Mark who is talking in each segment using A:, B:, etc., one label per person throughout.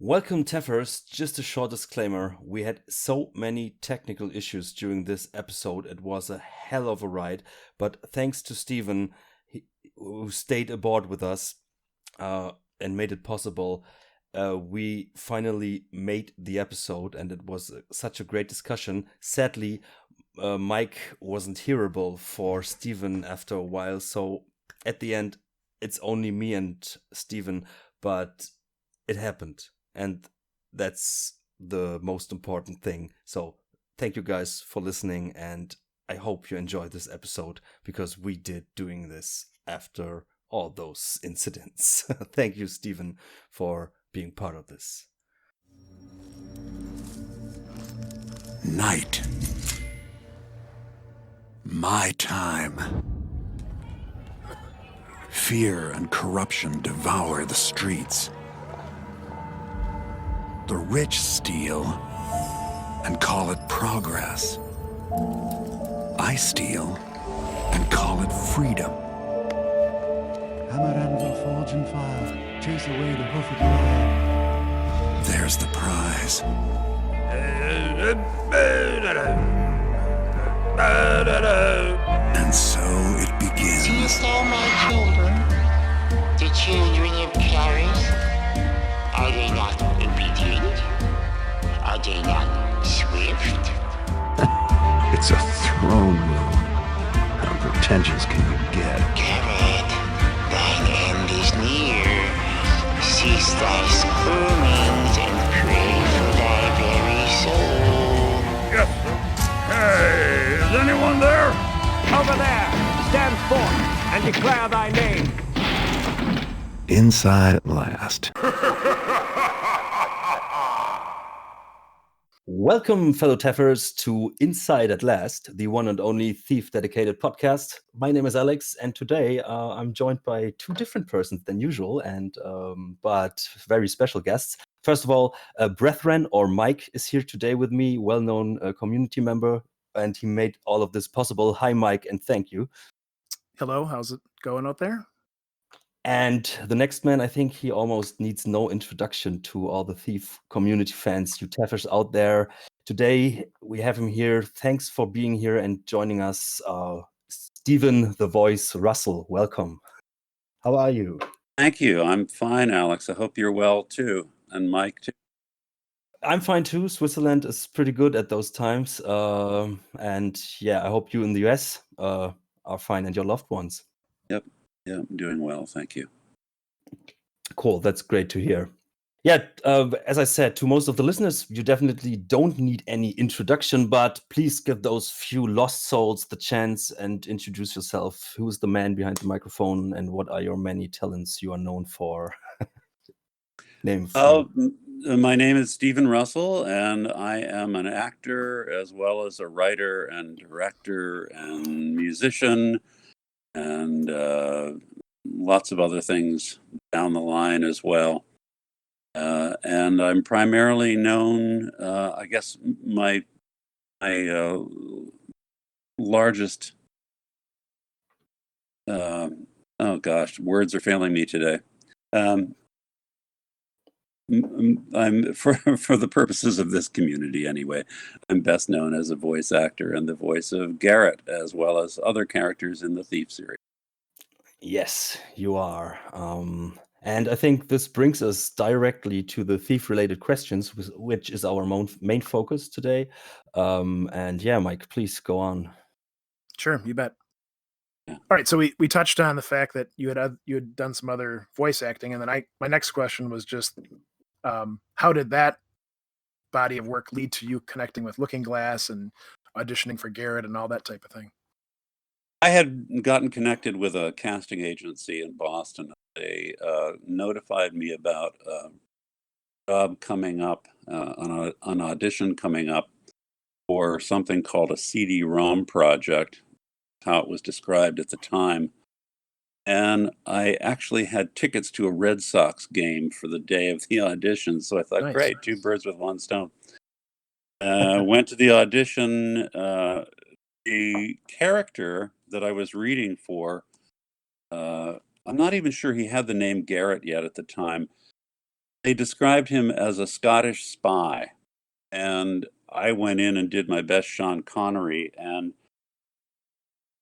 A: Welcome, Teffers. Just a short disclaimer. We had so many technical issues during this episode. It was a hell of a ride. But thanks to Stephen, who stayed aboard with us and made it possible, we finally made the episode, and it was such a great discussion. Sadly, Mike wasn't hearable for Stephen after a while. So at the end, it's only me and Stephen, but it happened. And that's the most important thing. So thank you guys for listening. And I hope you enjoyed this episode because we did doing this after all those incidents. Thank you, Stephen, for being part of this.
B: Night. My time. Fear and corruption devour the streets. The rich steal and call it progress. I steal and call it freedom.
C: Hammer, anvil, forge, and fire. Chase away the hoofed lion.
B: There's the prize. And so it begins.
D: Seest thou my children, the children of Paris? Are they not obedient? Are they not swift?
C: It's a throne room. How pretentious can you get?
D: Garrett, thine end is near. Cease thy squirmings and pray for thy very soul.
E: Yes. Hey, is anyone there?
F: Over there, stand forth and declare thy name.
C: Inside at last.
A: Welcome, fellow Teffers, to Inside at Last, the one and only thief-dedicated podcast. My name is Alex, and today I'm joined by two different persons than usual, and but very special guests. First of all, Brethren, or Mike, is here today with me, well-known community member, and he made all of this possible. Hi, Mike, and thank you.
G: Hello, how's it going out there?
A: And the next man, I think he almost needs no introduction to all the Thief community fans, you Teffers out there. Today, we have him here. Thanks for being here and joining us. Stephen, the voice, Russell, welcome. How are you?
H: Thank you. I'm fine, Alex. I hope you're well, too. And Mike, too.
A: I'm fine, too. Switzerland is pretty good at those times. And yeah, I hope you in the US are fine and your loved ones.
H: Yep. Yeah, I'm doing well. Thank you.
A: Cool. That's great to hear. Yeah, as I said, to most of the listeners, you definitely don't need any introduction, but please give those few lost souls the chance and introduce yourself. Who's the man behind the microphone and what are your many talents you are known for?
H: My name is Stephen Russell, and I am an actor as well as a writer and director and musician and lots of other things down the line as well. And I'm primarily known, I guess my largest, oh gosh, words are failing me today. I'm for the purposes of this community anyway, I'm best known as a voice actor and the voice of Garrett as well as other characters in the Thief series.
A: Yes, you are. And I think this brings us directly to the thief-related questions, which is our main focus today. And yeah, Mike, please go on.
G: Sure, you bet.
H: Yeah.
G: All right, so we touched on the fact that you had done some other voice acting, and then my next question was just how did that body of work lead to you connecting with Looking Glass and auditioning for Garrett and all that type of thing?
H: I had gotten connected with a casting agency in Boston. They notified me about a job coming up, an audition coming up for something called a CD-ROM project, how it was described at the time. And I actually had tickets to a Red Sox game for the day of the audition. So I thought,
G: Nice.
H: Great, two birds with one stone. Went to the audition. The character that I was reading for, I'm not even sure he had the name Garrett yet at the time. They described him as a Scottish spy, and I went in and did my best Sean Connery, and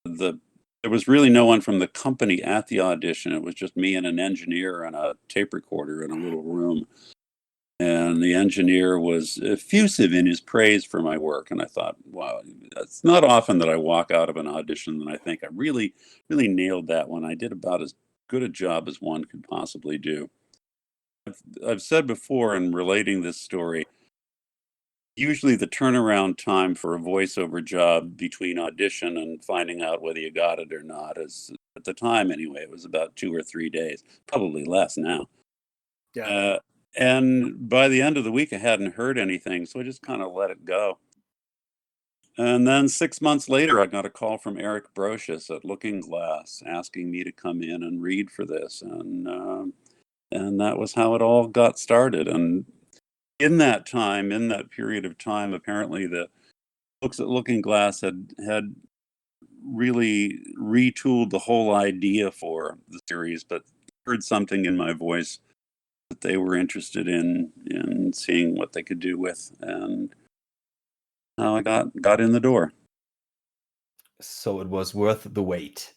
H: there was really no one from the company at the audition. It was just me and an engineer and a tape recorder in a little room. And the engineer was effusive in his praise for my work. And I thought, wow, it's not often that I walk out of an audition and I think I really, really nailed that one. I did about as good a job as one could possibly do. I've said before in relating this story, usually the turnaround time for a voiceover job between audition and finding out whether you got it or not is, at the time anyway, it was about 2 or 3 days, probably less now.
G: Yeah.
H: And by the end of the week, I hadn't heard anything, so I just kind of let it go. And then 6 months later, I got a call from Eric Brocious at Looking Glass asking me to come in and read for this. And that was how it all got started. And in that time, in that period of time, apparently the folks at Looking Glass had really retooled the whole idea for the series, but heard something in my voice that they were interested in seeing what they could do with, and how I got in the door.
A: So it was worth the wait.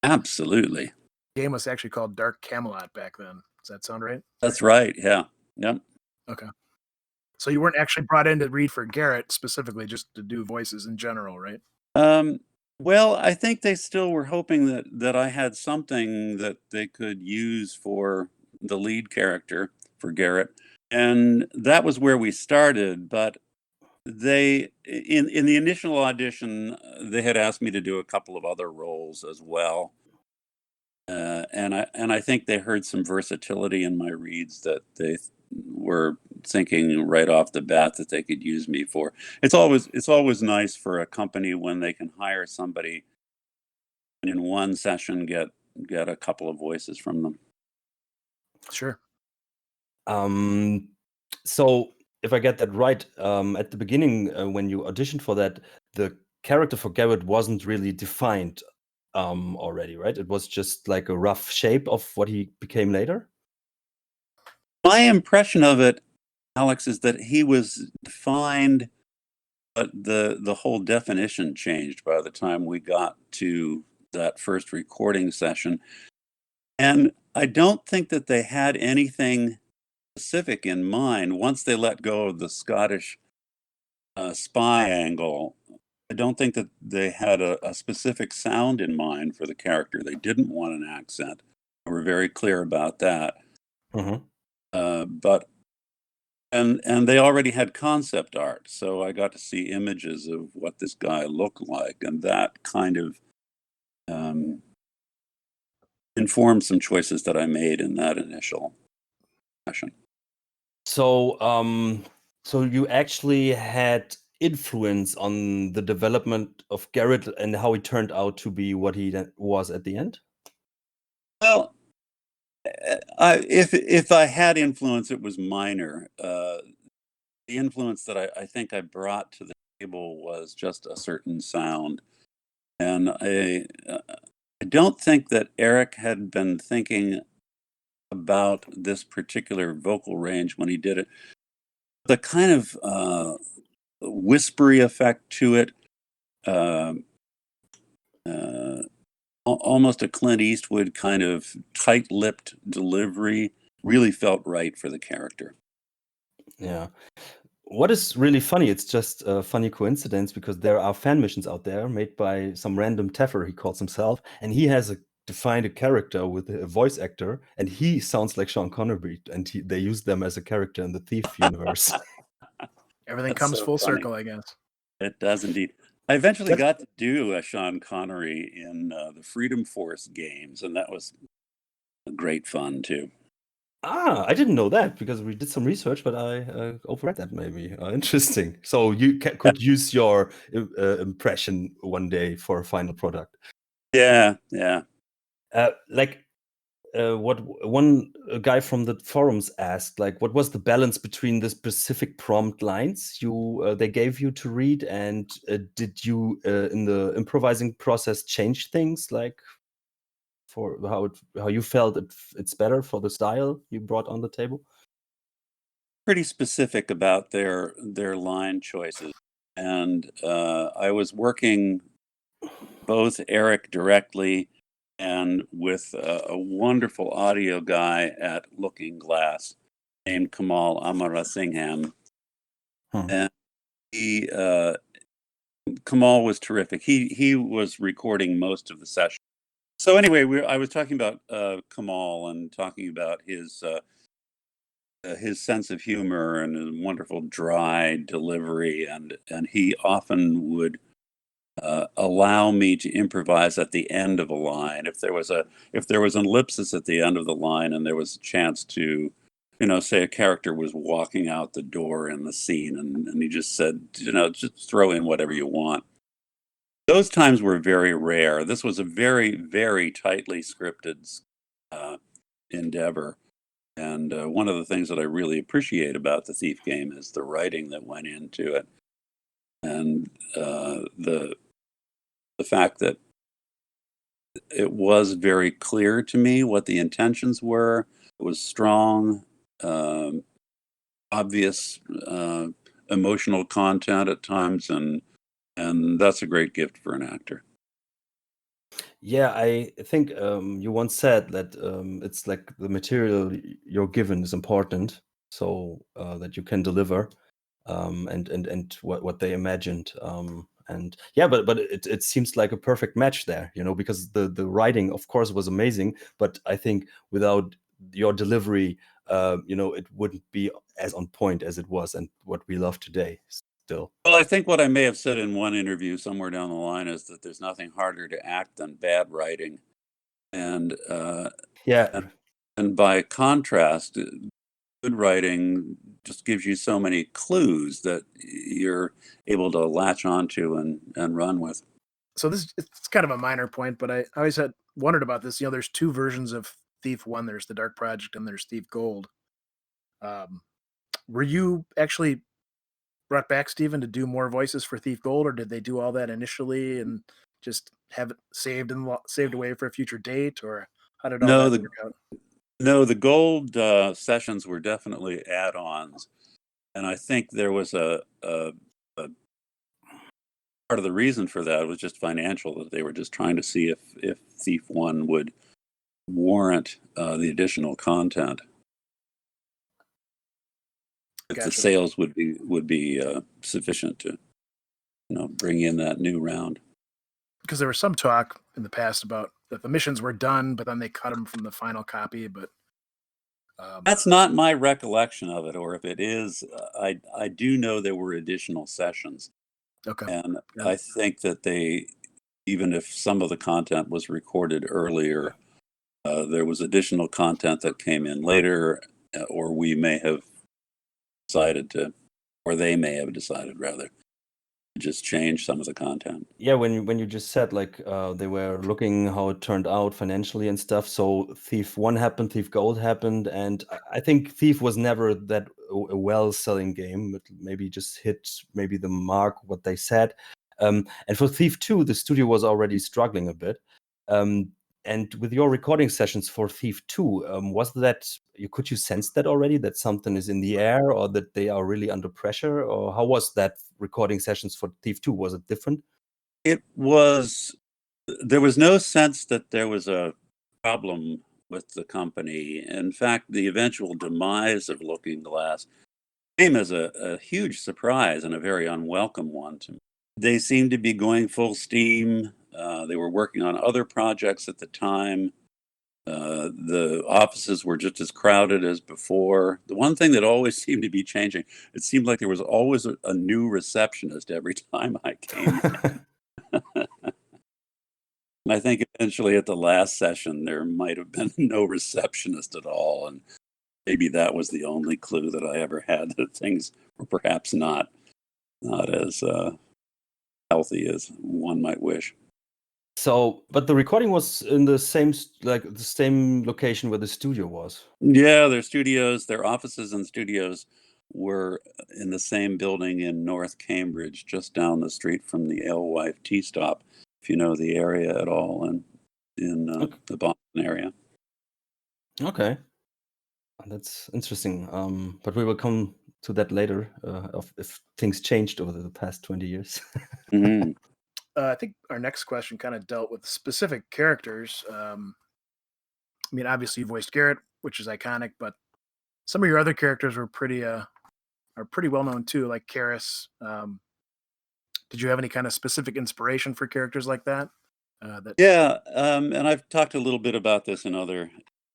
H: Absolutely.
G: The game was actually called Dark Camelot back then. Does that sound right?
H: That's right. Yeah. Yep.
G: Okay. So you weren't actually brought in to read for Garrett specifically, just to do voices in general, right?
H: Well, I think they still were hoping that I had something that they could use for the lead character, for Garrett. And that was where we started. But they, in the initial audition, they had asked me to do a couple of other roles as well. And I think they heard some versatility in my reads that they were thinking right off the bat that they could use me for. It's always nice for a company when they can hire somebody and in one session get a couple of voices from them.
G: Sure.
A: So if I get that right, at the beginning, when you auditioned for that, the character for Garrett wasn't really defined already, right? It was just like a rough shape of what he became later.
H: My impression of it, Alex, is that he was defined, but the whole definition changed by the time we got to that first recording session. And I don't think that they had anything specific in mind. Once they let go of the Scottish spy angle, I don't think that they had a specific sound in mind for the character. They didn't want an accent. They were very clear about that. But they already had concept art, so I got to see images of what this guy looked like, and that kind of informed some choices that I made in that initial session.
A: So, so you actually had influence on the development of Garrett and how he turned out to be what he was at the end?
H: Well, if I had influence, it was minor. The influence that I think I brought to the table was just a certain sound, and I don't think that Eric had been thinking about this particular vocal range when he did it. The kind of whispery effect to it, almost a Clint Eastwood kind of tight-lipped delivery, really felt right for the character.
A: Yeah. What is really funny, it's just a funny coincidence because there are fan missions out there made by some random Teffer, he calls himself, and he has defined a character with a voice actor, and he sounds like Sean Connery, and they use them as a character in the Thief universe.
G: Everything
H: That's
G: comes
H: so
G: full
H: funny.
G: circle, I guess.
H: It does indeed. I eventually got to do a Sean Connery in the Freedom Force games, and that was great fun too.
A: I didn't know that because we did some research, but I overread that maybe. Interesting. So you could use your impression one day for a final product.
H: Yeah.
A: What one guy from the forums asked, like, what was the balance between the specific prompt lines they gave you to read, and did you in the improvising process change things, like for how you felt it's better for the style you brought on the table?
H: pretty specific about their line choices, and I was working both Eric directly and with a wonderful audio guy at Looking Glass named Kamal Amarasingham.
A: Hmm.
H: And he Kamal was terrific. He was recording most of the session. So anyway, I was talking about Kamal and talking about his sense of humor and his wonderful dry delivery, and he often would allow me to improvise at the end of a line. If there was an ellipsis at the end of the line and there was a chance to, say a character was walking out the door in the scene, and he just said, just throw in whatever you want. Those times were very rare. This was a very, very tightly scripted endeavor. And one of the things that I really appreciate about the Thief game is the writing that went into it, and the fact that it was very clear to me what the intentions were. It was strong, obvious, emotional content at times, and that's a great gift for an actor.
A: Yeah, I think you once said that it's like the material you're given is important, so that you can deliver, and what they imagined. And yeah, but it seems like a perfect match there, because the writing, of course, was amazing, but I think without your delivery, it wouldn't be as on point as it was, and what we love today still.
H: Well, I think what I may have said in one interview somewhere down the line is that there's nothing harder to act than bad writing, and
A: Yeah,
H: and by contrast, good writing just gives you so many clues that you're able to latch onto and run with.
G: So it's kind of a minor point, but I always had wondered about this. There's two versions of Thief 1. There's the Dark Project and there's Thief Gold. Were you actually brought back, Steven, to do more voices for Thief Gold, or did they do all that initially and just have it saved away for a future date, or how did all
H: No,
G: that work out?
H: the gold sessions were definitely add-ons, and I think there was a part of the reason for that was just financial, that they were just trying to see if Thief 1 would warrant the additional content. If the
G: Gotcha.
H: sales would be sufficient to bring in that new round.
G: Because there was some talk in the past about that the missions were done, but then they cut them from the final copy. But
H: That's not my recollection of it, or if it is, I do know there were additional sessions,
G: okay,
H: and
G: Yeah.
H: I think that they, even if some of the content was recorded earlier, there was additional content that came in later, or we may have decided to, or they may have decided rather, to just change some of the content.
A: Yeah, when you just said like they were looking how it turned out financially and stuff. So Thief 1 happened, Thief Gold happened, and I think Thief was never that a well-selling game. It maybe just hit maybe the mark what they said. And for Thief 2, the studio was already struggling a bit. And with your recording sessions for Thief 2, could you sense that already, that something is in the air, or that they are really under pressure? Or how was that recording sessions for Thief 2? Was it different?
H: There was no sense that there was a problem with the company. In fact, the eventual demise of Looking Glass came as a huge surprise and a very unwelcome one to me. They seemed to be going full steam. They were working on other projects at the time. The offices were just as crowded as before. The one thing that always seemed to be changing, it seemed like there was always a new receptionist every time I came in. And I think eventually at the last session, there might have been no receptionist at all. And maybe that was the only clue that I ever had, that things were perhaps not as healthy as one might wish.
A: So, but the recording was in the same location where the studio was.
H: Yeah, their offices and studios were in the same building in North Cambridge, just down the street from the Alewife Tea Stop, if you know the area at all, and in the Boston area.
A: Okay. That's interesting. But we will come to that later, if things changed over the past 20 years.
H: Hmm.
G: I think our next question kind of dealt with specific characters. I mean, obviously you voiced Garrett, which is iconic, but some of your other characters were are pretty well known too, like Karis. Did you have any kind of specific inspiration for characters like that? That
H: Yeah, and I've talked a little bit about this in other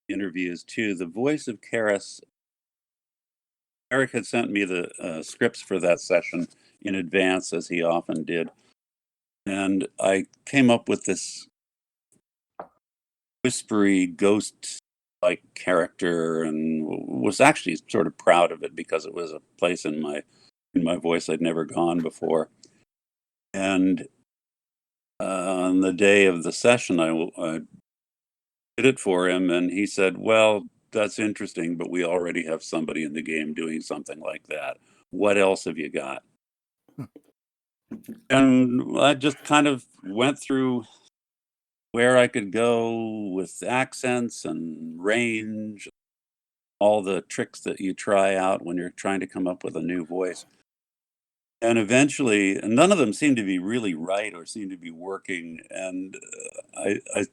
H: interviews too. The voice of Karis, Eric had sent me the scripts for that session in advance, as he often did. And I came up with this whispery, ghost like character, and was actually sort of proud of it because it was a place in my voice I'd never gone before. And on the day of the session, I did it for him, and he said, "Well, that's interesting, but we already have somebody in the game doing something like that. What else have you got?" And I just kind of went through where I could go with accents and range, all the tricks that you try out when you're trying to come up with a new voice. And eventually, and none of them seemed to be really right or seemed to be working. And I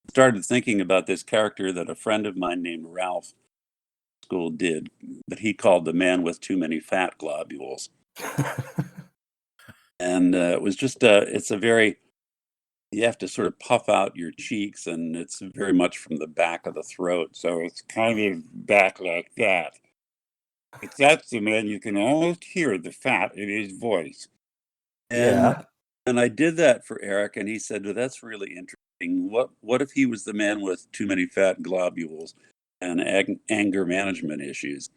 H: started thinking about this character that a friend of mine named Ralph School did, that he called the man with too many fat globules. And it was just, it's a very, you have to sort of puff out your cheeks, and it's very much from the back of the throat. So it's kind of back like that. If that's the man, you can almost hear the fat in his voice. And
A: Yeah.
H: and I did that for Eric, and he said, "Well, that's really interesting. What if he was the man with too many fat globules and anger management issues?"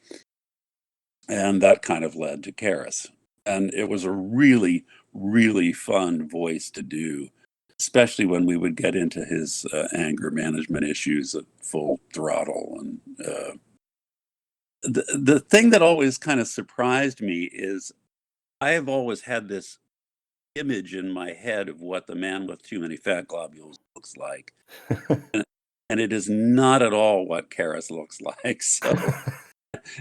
H: And that kind of led to Karis. And it was a really, really fun voice to do, especially when we would get into his anger management issues at full throttle. And the thing that always kind of surprised me is I have always had this image in my head of what the man with too many fat globules looks like. And it is not at all what Karis looks like. So,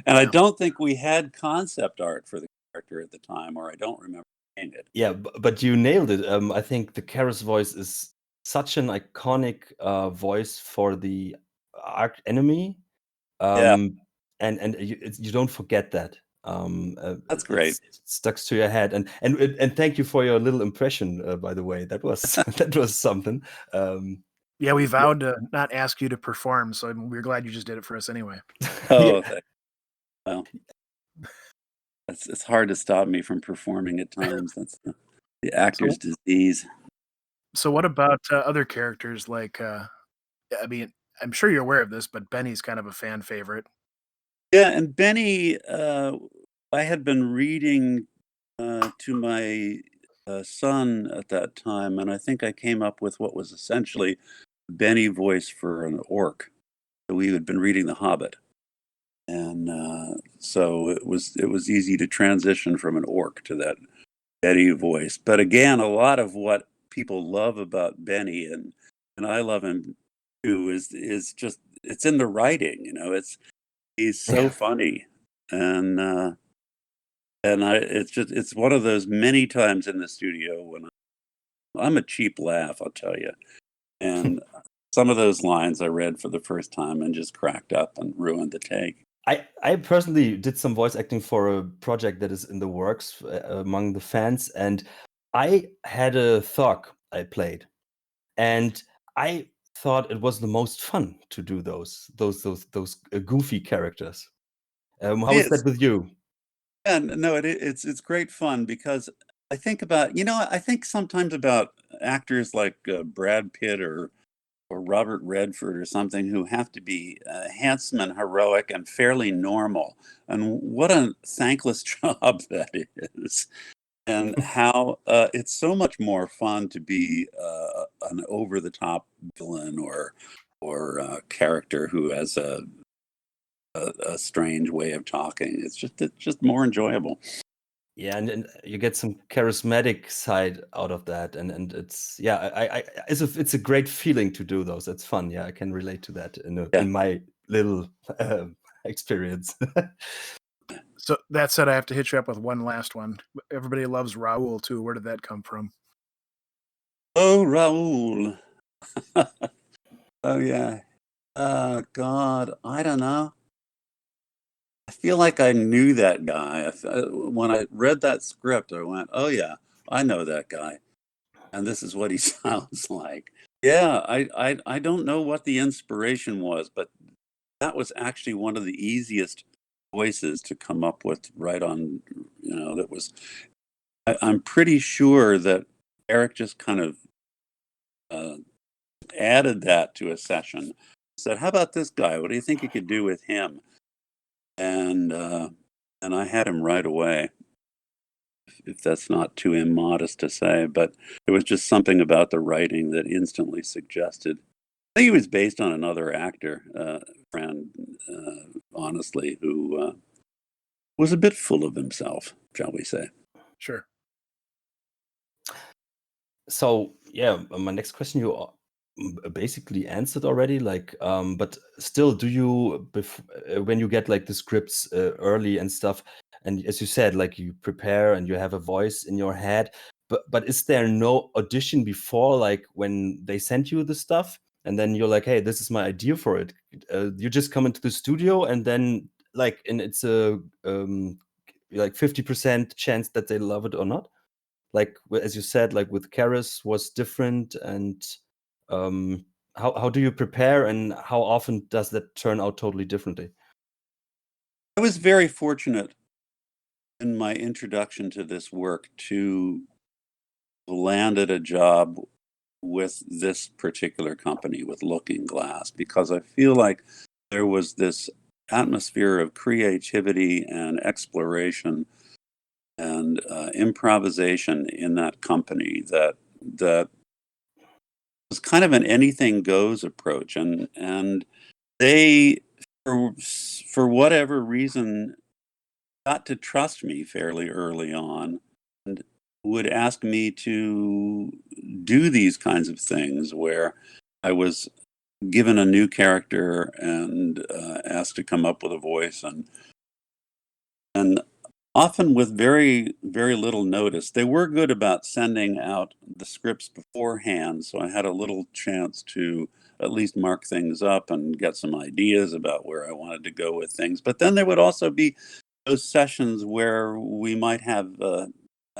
H: and I
G: Yeah.
H: don't think we had concept art for the character at the time, or I don't remember seeing it.
A: Yeah, but you nailed it. I think the Karis voice is such an iconic voice for the arch enemy.
H: Yeah,
A: And you don't forget that.
H: that's great.
A: It's stuck to your head. And thank you for your little impression, by the way. That was that was something.
G: Yeah, we
A: Yeah,
G: vowed to not ask you to perform, so we're glad you just did it for us anyway.
H: Oh,
A: yeah,
H: well, it's hard to stop me from performing at times. That's the actor's
G: So,
H: disease.
G: so what about other characters like? I mean, I'm sure you're aware of this, but Benny's kind of a fan favorite.
H: Yeah, and Benny, I had been reading to my son at that time, and I think I came up with what was essentially Benny voice for an orc. So we had been reading The Hobbit, and so it was easy to transition from an orc to that Benny voice. But again, a lot of what people love about Benny, and I love him too, is just it's in the writing. He's so
A: yeah,
H: funny, and it's one of those many times in the studio when I'm a cheap laugh, I'll tell you. And some of those lines I read for the first time and just cracked up and ruined the take.
A: I personally did some voice acting for a project that is in the works among the fans, and I had a Thug I played, and I thought it was the most fun to do those goofy characters. How
H: It
A: was that
H: is.
A: with you?
H: And no, it's great fun because I think about, I think sometimes about actors like Brad Pitt or Robert Redford or something who have to be handsome and heroic and fairly normal. And what a thankless job that is. And how it's so much more fun to be an over the top villain or character who has a strange way of talking. It's just more enjoyable.
A: Yeah, and you get some charismatic side out of that, and it's yeah, it's a great feeling to do those. It's fun. Yeah, I can relate to that
H: Yeah.
A: in my little experience.
G: So that said, I have to hit you up with one last one. Everybody loves Raoul too. Where did that come from?
H: Oh, Raoul. Oh, yeah. God, I don't know. I feel like I knew that guy. When I read that script, I went, oh, yeah, I know that guy. And this is what he sounds like. Yeah, I don't know what the inspiration was, but that was actually one of the easiest voices to come up with right on, that was, I'm pretty sure that Eric just kind of added that to a session, said, how about this guy? What do you think you could do with him? And I had him right away, if that's not too immodest to say, but it was just something about the writing that instantly suggested. I think he was based on another actor, friend, honestly, who was a bit full of himself, shall we say.
G: Sure.
A: So yeah, my next question you basically answered already. Like, but still, do you when you get like the scripts early and stuff, and as you said, like you prepare and you have a voice in your head, but is there no audition before, like when they send you the stuff, and then you're like, hey, this is my idea for it. You just come into the studio and then like, and it's a like 50% chance that they love it or not. Like as you said, like with Karis was different, and how do you prepare, and how often does that turn out totally differently?
H: I was very fortunate in my introduction to this work to land at a job with this particular company, with Looking Glass, because I feel like there was this atmosphere of creativity and exploration and improvisation in that company that was kind of an anything goes approach, and they, for whatever reason, got to trust me fairly early on and would ask me to do these kinds of things where I was given a new character and asked to come up with a voice, and often with very, very little notice. They were good about sending out the scripts beforehand, so I had a little chance to at least mark things up and get some ideas about where I wanted to go with things. But then there would also be those sessions where we might have an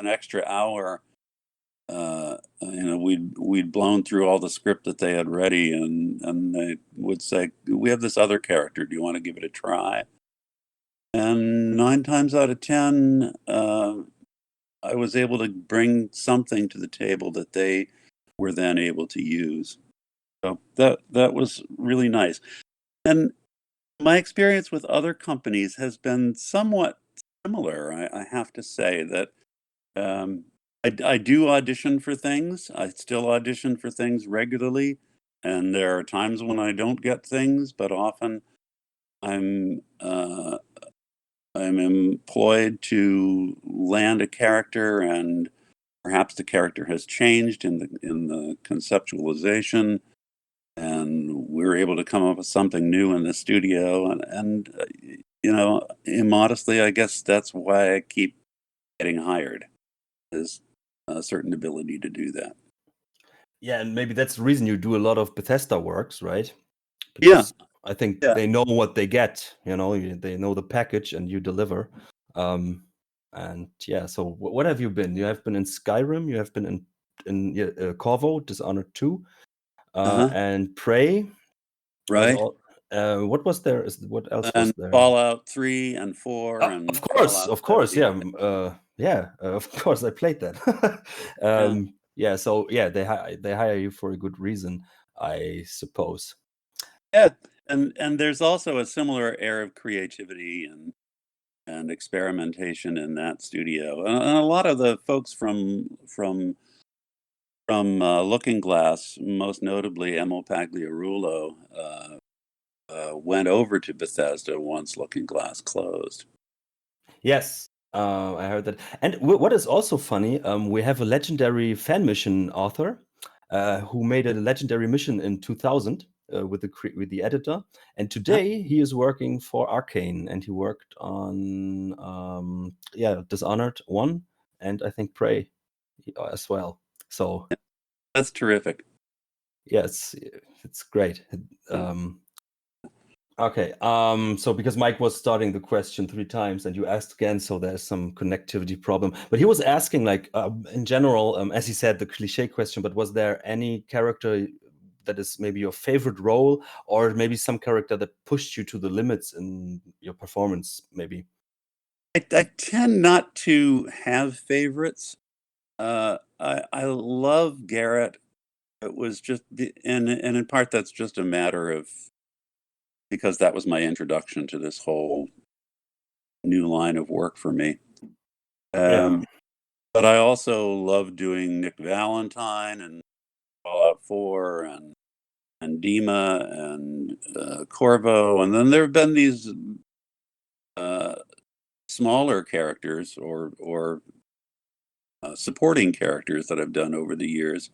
H: extra hour. We'd blown through all the script that they had ready, and they would say, we have this other character, do you want to give it a try? And 9 times out of 10, I was able to bring something to the table that they were then able to use. So that was really nice. And my experience with other companies has been somewhat similar. I have to say that I do audition for things. I still audition for things regularly. And there are times when I don't get things, but often I'm employed to land a character, and perhaps the character has changed in the conceptualization, and we're able to come up with something new in the studio. And immodestly, I guess that's why I keep getting hired, is a certain ability to do that.
A: Yeah, and maybe that's the reason you do a lot of Bethesda works, right?
H: Yeah.
A: I think
H: Yeah.
A: they know what they get, they know the package, and you deliver. And yeah, so what have you been? You have been in Skyrim, you have been in Corvo, Dishonored 2, and Prey.
H: Right.
A: What was there? What else was there?
H: Fallout 3 and 4. And
A: of course,
H: Fallout
A: 70. Of course, I played that. Yeah, so yeah, they hire you for a good reason, I suppose.
H: Yeah, and there's also a similar air of creativity and experimentation in that studio. And a lot of the folks from Looking Glass, most notably Emil Pagliarulo, went over to Bethesda once Looking Glass closed.
A: Yes, I heard that. And what is also funny, we have a legendary fan mission author who made a legendary mission in 2000. with the editor. And today he is working for Arcane, and he worked on Dishonored 1 and I think Prey as well. So
H: That's terrific.
A: yeah, it's great. Okay. So because Mike was starting the question 3 times and you asked again, so there's some connectivity problem. But he was asking, like, in general, as he said, the cliche question. But was there any character that is maybe your favorite role, or maybe some character that pushed you to the limits in your performance? Maybe.
H: I tend not to have favorites. I love Garrett. It was just and in part that's just a matter of because that was my introduction to this whole new line of work for me.
A: Yeah.
H: But I also love doing Nick Valentine and Fallout 4 and Dima and Corvo, and then there have been these smaller characters or supporting characters that I've done over the years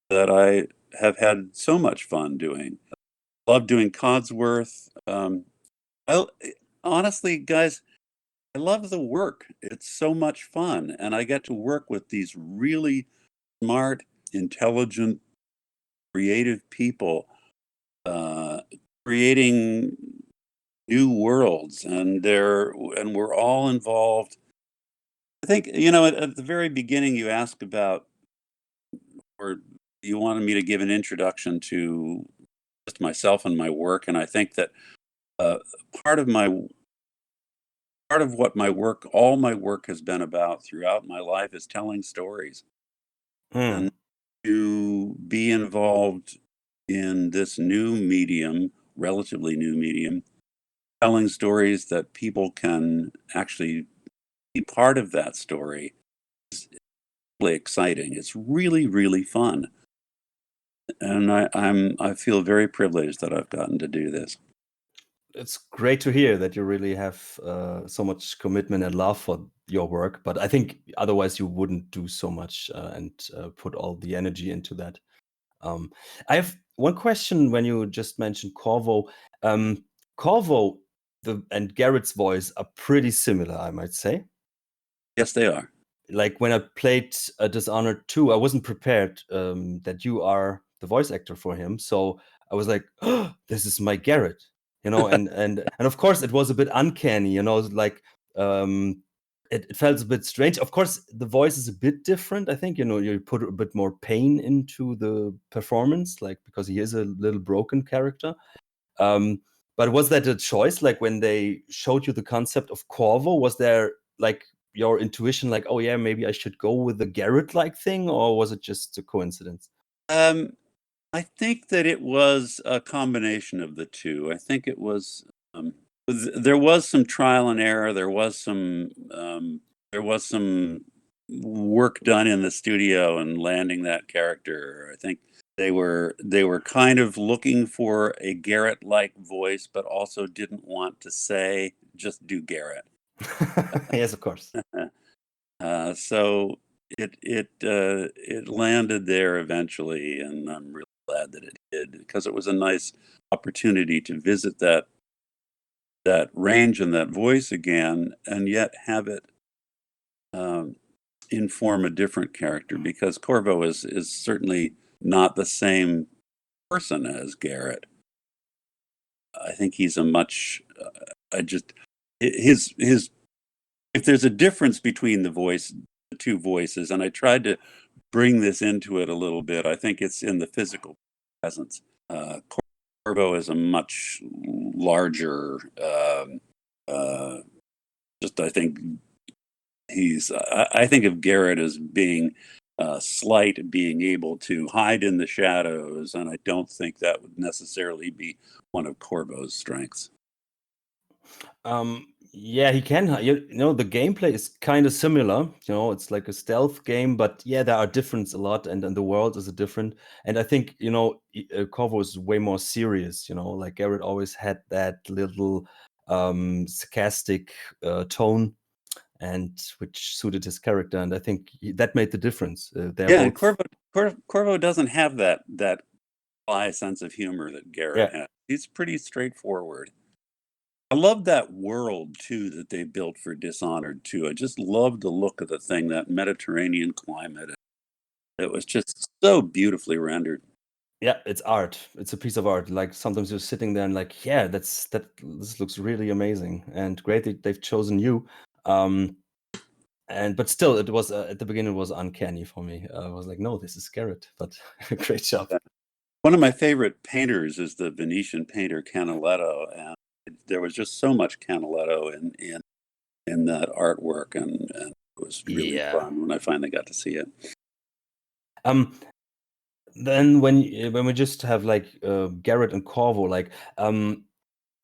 H: that I have had so much fun doing. Love doing Codsworth. Honestly, guys, I love the work. It's so much fun, and I get to work with these really smart, intelligent, creative people creating new worlds, and we're all involved. I think at the very beginning you asked about, or you wanted me to give an introduction to just myself and my work, and I think that part of what all my work has been about throughout my life is telling stories. And to be involved in this relatively new medium, telling stories that people can actually be part of that story is really exciting. It's really, really fun. And I feel very privileged that I've gotten to do this.
A: It's great to hear that you really have so much commitment and love for your work, but I think otherwise you wouldn't do so much and put all the energy into that. I have one question when you just mentioned Corvo. Corvo and Garrett's voice are pretty similar, I might say.
H: Yes, they are.
A: Like when I played Dishonored 2, I wasn't prepared that you are the voice actor for him. So I was like, oh, this is my Garrett. And of course it was a bit uncanny, like it felt a bit strange. Of course, the voice is a bit different. I think, you put a bit more pain into the performance, like because he is a little broken character. But was that a choice? Like when they showed you the concept of Corvo, was there like your intuition, like, oh yeah, maybe I should go with the Garrett-like thing, or was it just a coincidence?
H: I think that it was a combination of the two. I think it was there was some trial and error. There was some work done in the studio and landing that character. I think they were kind of looking for a Garrett-like voice, but also didn't want to say just do Garrett.
A: Yes, of course.
H: So it landed there eventually, and I'm really glad that it did, because it was a nice opportunity to visit that range and that voice again, and yet have it inform a different character, because Corvo is certainly not the same person as Garrett. I think he's a much his if there's a difference between the two voices, and I tried to bring this into it a little bit, I think it's in the physical presence. Corvo is a much larger, I think I think of Garrett as being slight, being able to hide in the shadows, and I don't think that would necessarily be one of Corvo's strengths.
A: Yeah, he can. The gameplay is kind of similar. It's like a stealth game, but yeah, there are differences a lot, and the world is different. And I think Corvo is way more serious. Like Garrett always had that little sarcastic tone, and which suited his character. And I think that made the difference.
H: Yeah, both... Corvo doesn't have that dry sense of humor that Garrett
A: Yeah.
H: has. He's pretty straightforward. I love that world too that they built for Dishonored too. I just love the look of the thing, that Mediterranean climate. It was just so beautifully rendered.
A: Yeah, it's art. It's a piece of art. Like sometimes you're sitting there and like, yeah, this looks really amazing and great that they've chosen you. But still, it was at the beginning it was uncanny for me. I was like, no, this is Garrett, but great job.
H: One of my favorite painters is the Venetian painter Canaletto, and there was just so much Canaletto in that artwork, and it was really
A: Yeah.
H: fun when I finally got to see it.
A: Then when we just have like Garrett and Corvo, like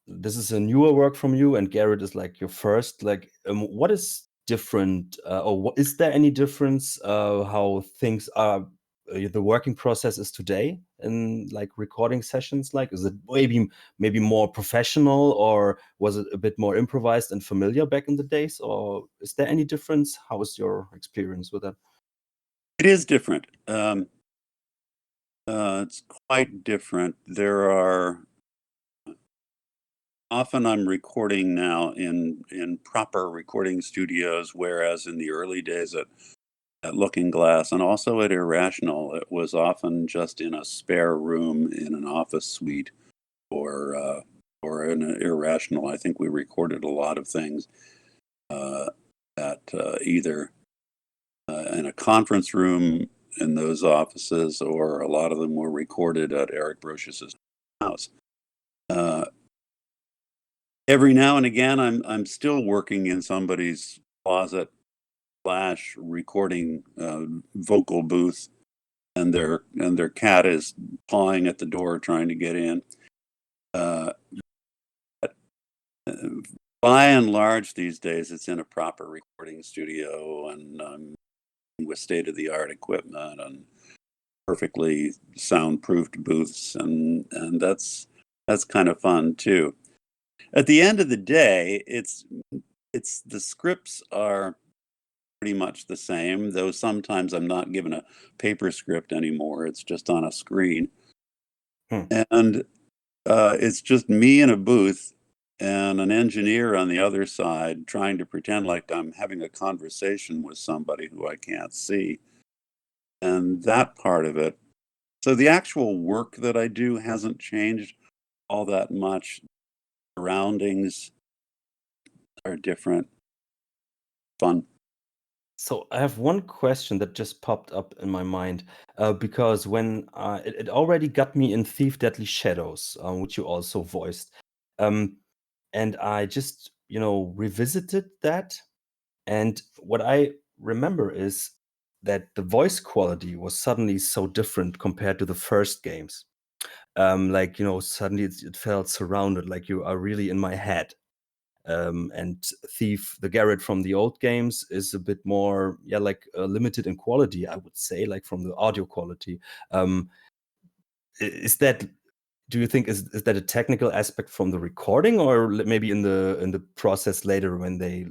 A: this is a newer work from you, and Garrett is like your first. Like, what is different, or what is there any difference how things are? The working process is today in like recording sessions. Like, is it maybe more professional, or was it a bit more improvised and familiar back in the days, or is there any difference? How was your experience with that?
H: It is different. It's quite different. There are often I'm recording now in proper recording studios, whereas in the early days at Looking Glass and also at Irrational, it was often just in a spare room in an office suite or in an Irrational. I think we recorded a lot of things at either in a conference room in those offices, or a lot of them were recorded at Eric Brocious' house. Every now and again, I'm still working in somebody's closet / recording vocal booth, and their cat is pawing at the door trying to get in. By and large, these days, it's in a proper recording studio and with state-of-the-art equipment and perfectly soundproofed booths, and that's kind of fun too. At the end of the day, it's the scripts are pretty much the same, though sometimes I'm not given a paper script anymore. It's just on a screen. And it's just me in a booth and an engineer on the other side trying to pretend like I'm having a conversation with somebody who I can't see. And that part of it. So the actual work that I do hasn't changed all that much. Surroundings are different. Fun.
A: So I have one question that just popped up in my mind because when it already got me in Thief Deadly Shadows, which you also voiced, and I just revisited that, and what I remember is that the voice quality was suddenly so different compared to the first games. Like suddenly it felt surrounded, like you are really in my head. And Thief, the Garrett from the old games, is a bit more, like limited in quality, I would say, like from the audio quality. Is that? Do you think is that a technical aspect from the recording, or maybe in the process later when they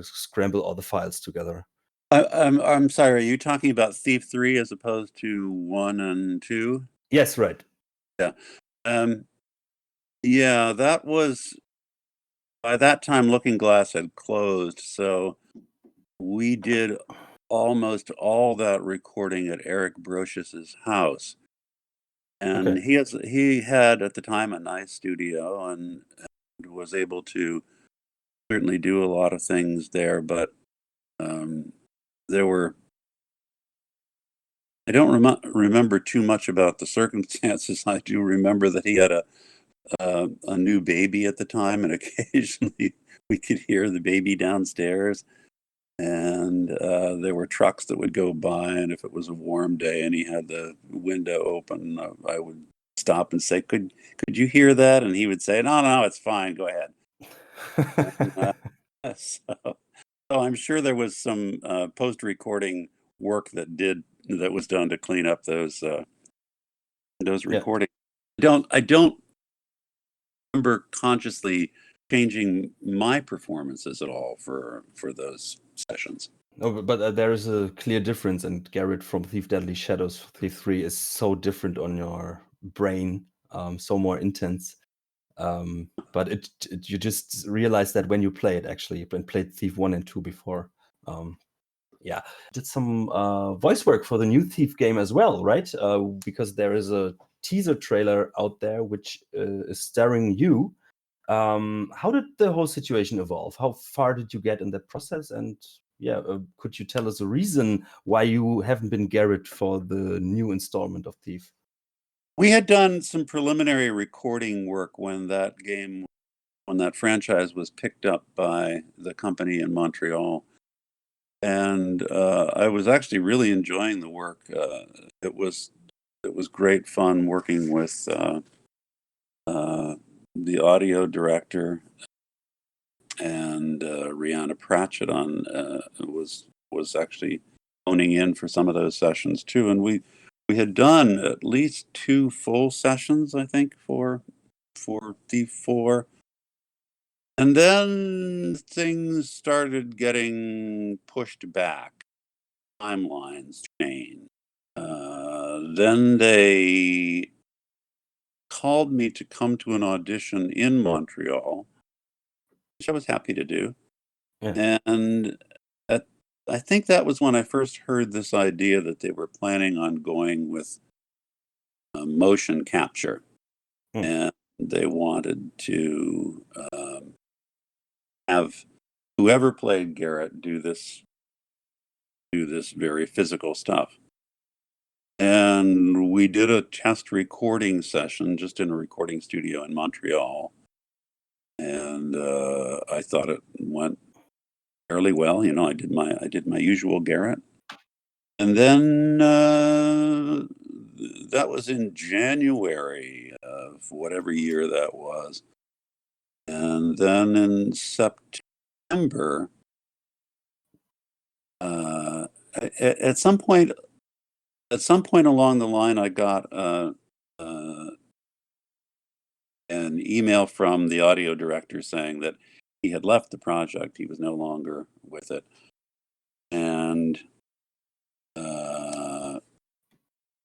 A: scramble all the files together?
H: I'm sorry. Are you talking about Thief 3 as opposed to 1 and 2?
A: Yes, right.
H: Yeah. Yeah, that was by that time Looking Glass had closed, so we did almost all that recording at Eric Brocious' house. And
A: Okay.
H: he had at the time a nice studio and was able to certainly do a lot of things there, but there were I don't remember too much about the circumstances. I do remember that he had a new baby at the time, and occasionally we could hear the baby downstairs. And there were trucks that would go by, and if it was a warm day and he had the window open, I would stop and say, "Could you hear that?" And he would say, "No, it's fine. Go ahead." And, so I'm sure there was some post-recording work that was done to clean up those recordings. I don't remember consciously changing my performances at all for those sessions.
A: No, but there is a clear difference, and Garrett from Thief Deadly Shadows, Thief 3, is so different on your brain, so more intense. But you just realize that when you play it, actually, and played Thief 1 and 2 before. Yeah, did some voice work for the new Thief game as well, right? Because there is a teaser trailer out there which is starring you. How did the whole situation evolve? How far did you get in that process? And yeah, could you tell us a reason why you haven't been Garrett for the new installment of Thief?
H: We had done some preliminary recording work when that franchise was picked up by the company in Montreal. And I was actually really enjoying the work. It was great fun working with the audio director, and Rihanna Pratchett was actually honing in for some of those sessions too. And we had done at least 2 full sessions, I think, for Thief 4. And then things started getting pushed back. Timelines changed. Then they called me to come to an audition in Montreal, which I was happy to do.
A: Yeah.
H: And I think that was when I first heard this idea that they were planning on going with motion capture. And they wanted to have whoever played Garrett do this very physical stuff. And we did a test recording session just in a recording studio in Montreal. And I thought it went fairly well. I did my usual Garrett. And then that was in January of whatever year that was. And then in September, at some point along the line, I got an email from the audio director saying that he had left the project. He was no longer with it. And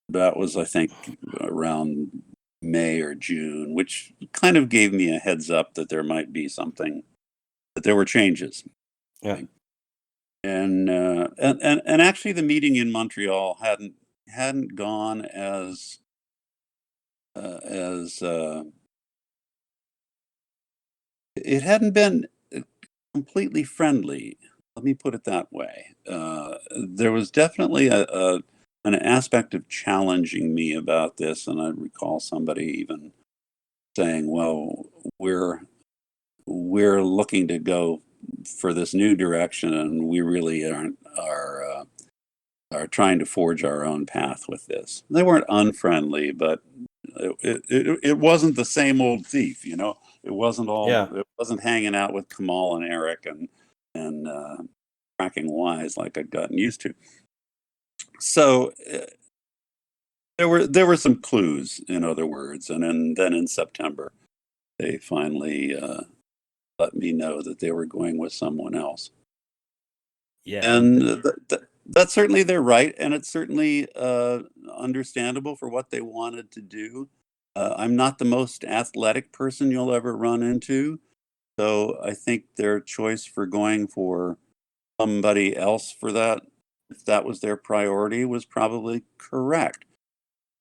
H: that was, I think, around May or June, which kind of gave me a heads up that there might be something, that there were changes.
A: Yeah.
H: And actually the meeting in Montreal hadn't gone as it hadn't been completely friendly. Let me put it that way. There was definitely an aspect of challenging me about this, and I recall somebody even saying, "Well, we're looking to go for this new direction, and we really are trying to forge our own path with this." They weren't unfriendly, but it wasn't the same old Thief, It wasn't all.
A: Yeah.
H: It wasn't hanging out with Kamal and Eric and cracking wise like I'd gotten used to. So there were some clues, in other words, and then in September, they finally let me know that they were going with someone else.
A: Yeah.
H: And that's certainly their right, and it's certainly understandable for what they wanted to do. I'm not the most athletic person you'll ever run into, so I think their choice for going for somebody else for that, if that was their priority, was probably correct.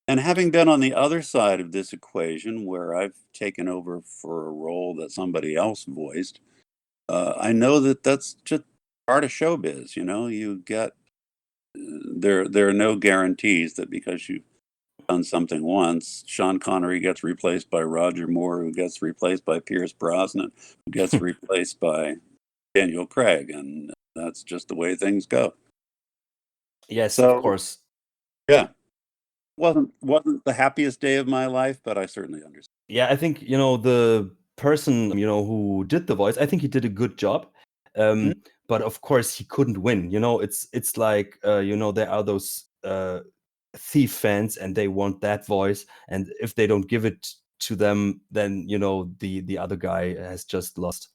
H: And having been on the other side of this equation, where I've taken over for a role that somebody else voiced, I know that that's just part of showbiz. You get there are no guarantees that because you've done something once, Sean Connery gets replaced by Roger Moore, who gets replaced by Pierce Brosnan, who gets replaced by Daniel Craig, and that's just the way things go.
A: Yes,
H: So,
A: of course.
H: Yeah, wasn't the happiest day of my life, but I certainly understand.
A: Yeah, I think the person who did the voice, I think he did a good job. But of course he couldn't win. It's like there are those Thief fans and they want that voice, and if they don't give it to them, then the other guy has just lost.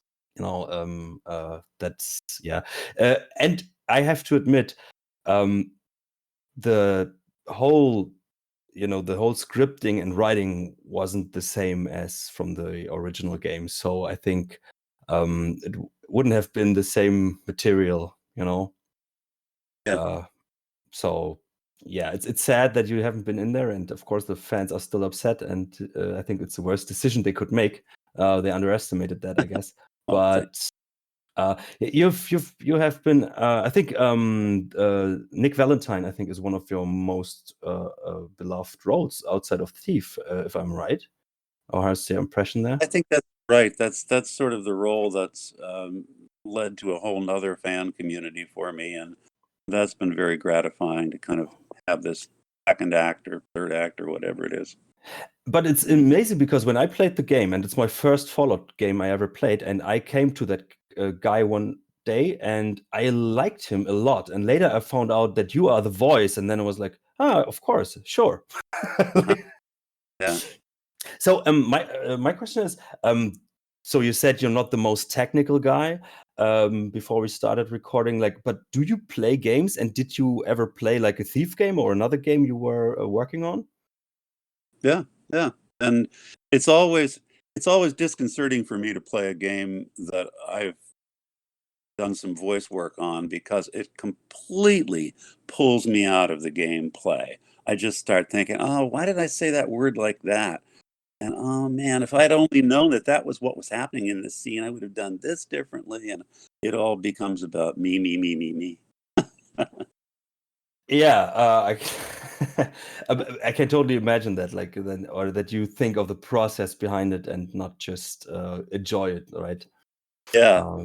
A: That's and I have to admit, the whole the whole scripting and writing wasn't the same as from the original game. So I think it wouldn't have been the same material,
H: Yeah.
A: So yeah, it's sad that you haven't been in there, and of course the fans are still upset, and I think it's the worst decision they could make. They underestimated that, I guess.
H: Oh, thank-
A: But you have been. I think Nick Valentine, I think, is one of your most beloved roles outside of Thief, if I'm right. Or how's your impression there?
H: I think that's right. That's sort of the role that's led to a whole nother fan community for me, and that's been very gratifying to kind of have this second act or third act or whatever it is.
A: But it's amazing because when I played the game, and it's my first Fallout game I ever played, and I came to that guy one day and I liked him a lot. And later I found out that you are the voice, and then I was like, of course, sure.
H: Yeah.
A: So my question is, so you said you're not the most technical guy before we started recording, but do you play games, and did you ever play like a Thief game or another game you were working on?
H: Yeah, and it's always disconcerting for me to play a game that I've done some voice work on because it completely pulls me out of the gameplay. I just start thinking, oh, why did I say that word like that? And oh man, if I'd only known that was what was happening in this scene, I would have done this differently. And it all becomes about me.
A: Yeah, I can totally imagine that, or that you think of the process behind it and not just enjoy it, right?
H: Yeah,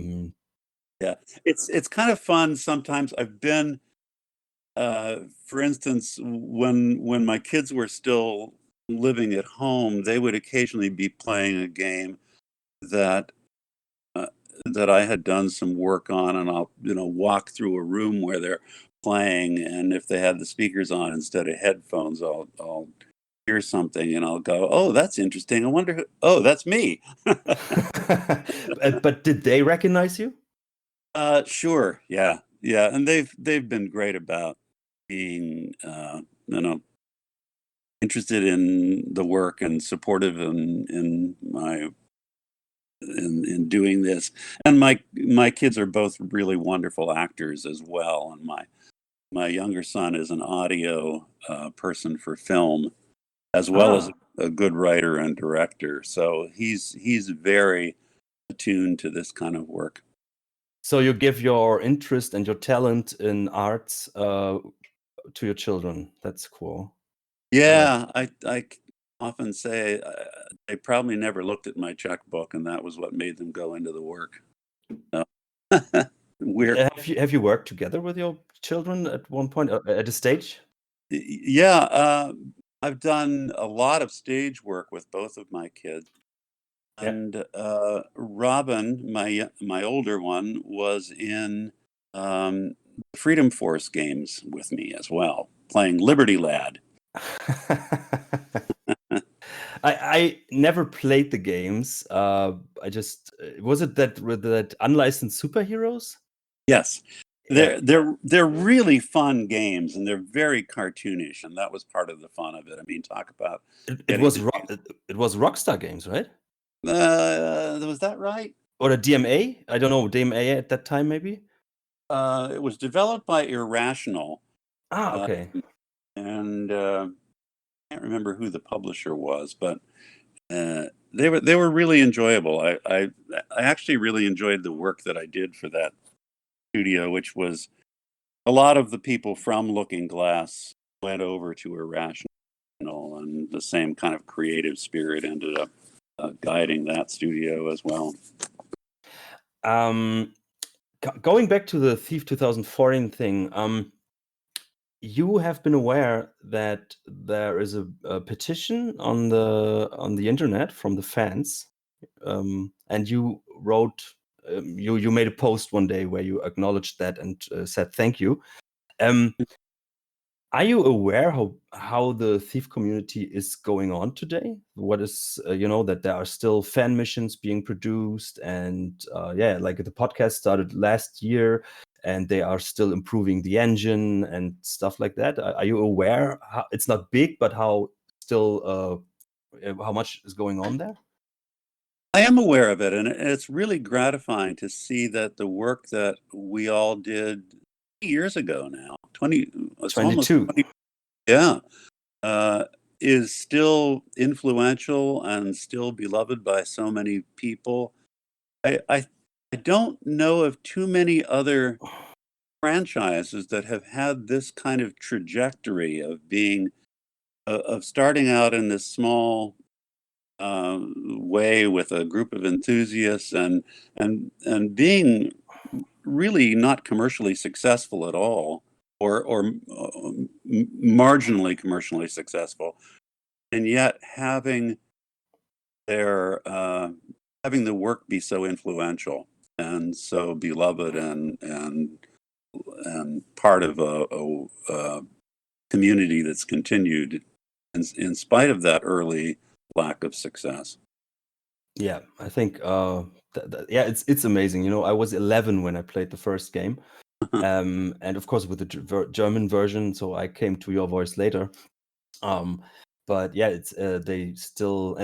H: yeah. It's kind of fun sometimes. I've been, for instance, when my kids were still living at home, they would occasionally be playing a game that I had done some work on, and I'll walk through a room where they're playing, and if they had the speakers on instead of headphones, I'll hear something and I'll go, oh, that's interesting. I wonder oh, that's me.
A: But did they recognize you?
H: Sure. Yeah. And they've been great about being interested in the work and supportive in doing this. And my kids are both really wonderful actors as well. And my younger son is an audio person for film, as well as a good writer and director. So he's very attuned to this kind of work.
A: So you give your interest and your talent in arts to your children. That's cool.
H: Yeah, I often say they probably never looked at my checkbook, and that was what made them go into the work. No. Weird.
A: Have you worked together with your children at one point at a stage?
H: Yeah, I've done a lot of stage work with both of my kids.
A: Yeah.
H: And Robin, my older one, was in Freedom Force games with me as well, playing Liberty Lad.
A: I never played the games. I just was it that with that unlicensed superheroes?
H: Yes,
A: Yeah.
H: they're really fun games, and they're very cartoonish, and that was part of the fun of it. I mean, talk about
A: It was Rockstar Games, right?
H: was that right?
A: Or a DMA? I don't know, DMA at that time, maybe?
H: It was developed by Irrational.
A: Okay.
H: And I can't remember who the publisher was, but they were really enjoyable. I actually really enjoyed the work that I did for that studio, which was a lot of the people from Looking Glass went over to Irrational, and the same kind of creative spirit ended up guiding that studio as well.
A: Going back to the Thief 2014 thing, you have been aware that there is a petition on the internet from the fans, and you wrote, you made a post one day where you acknowledged that and said thank you. Are you aware how the Thief community is going on today? What is that there are still fan missions being produced, and like the podcast started last year. and they are still improving the engine and stuff like that. Are you aware? It's not big, but how much is going on there?
H: I am aware of it, and it's really gratifying to see that the work that we all did years ago now,
A: 22.
H: Yeah, is still influential and still beloved by so many people. I don't know of too many other franchises that have had this kind of trajectory of being of starting out in this small way with a group of enthusiasts and being really not commercially successful at all, or marginally commercially successful, and yet having their having the work be so influential and so beloved and part of a community that's continued in spite of that early lack of success.
A: Yeah, I think yeah, it's amazing. You know, I was 11 when I played the first game, and of course with the German version, so I came to Your Voice later. But yeah, it's they still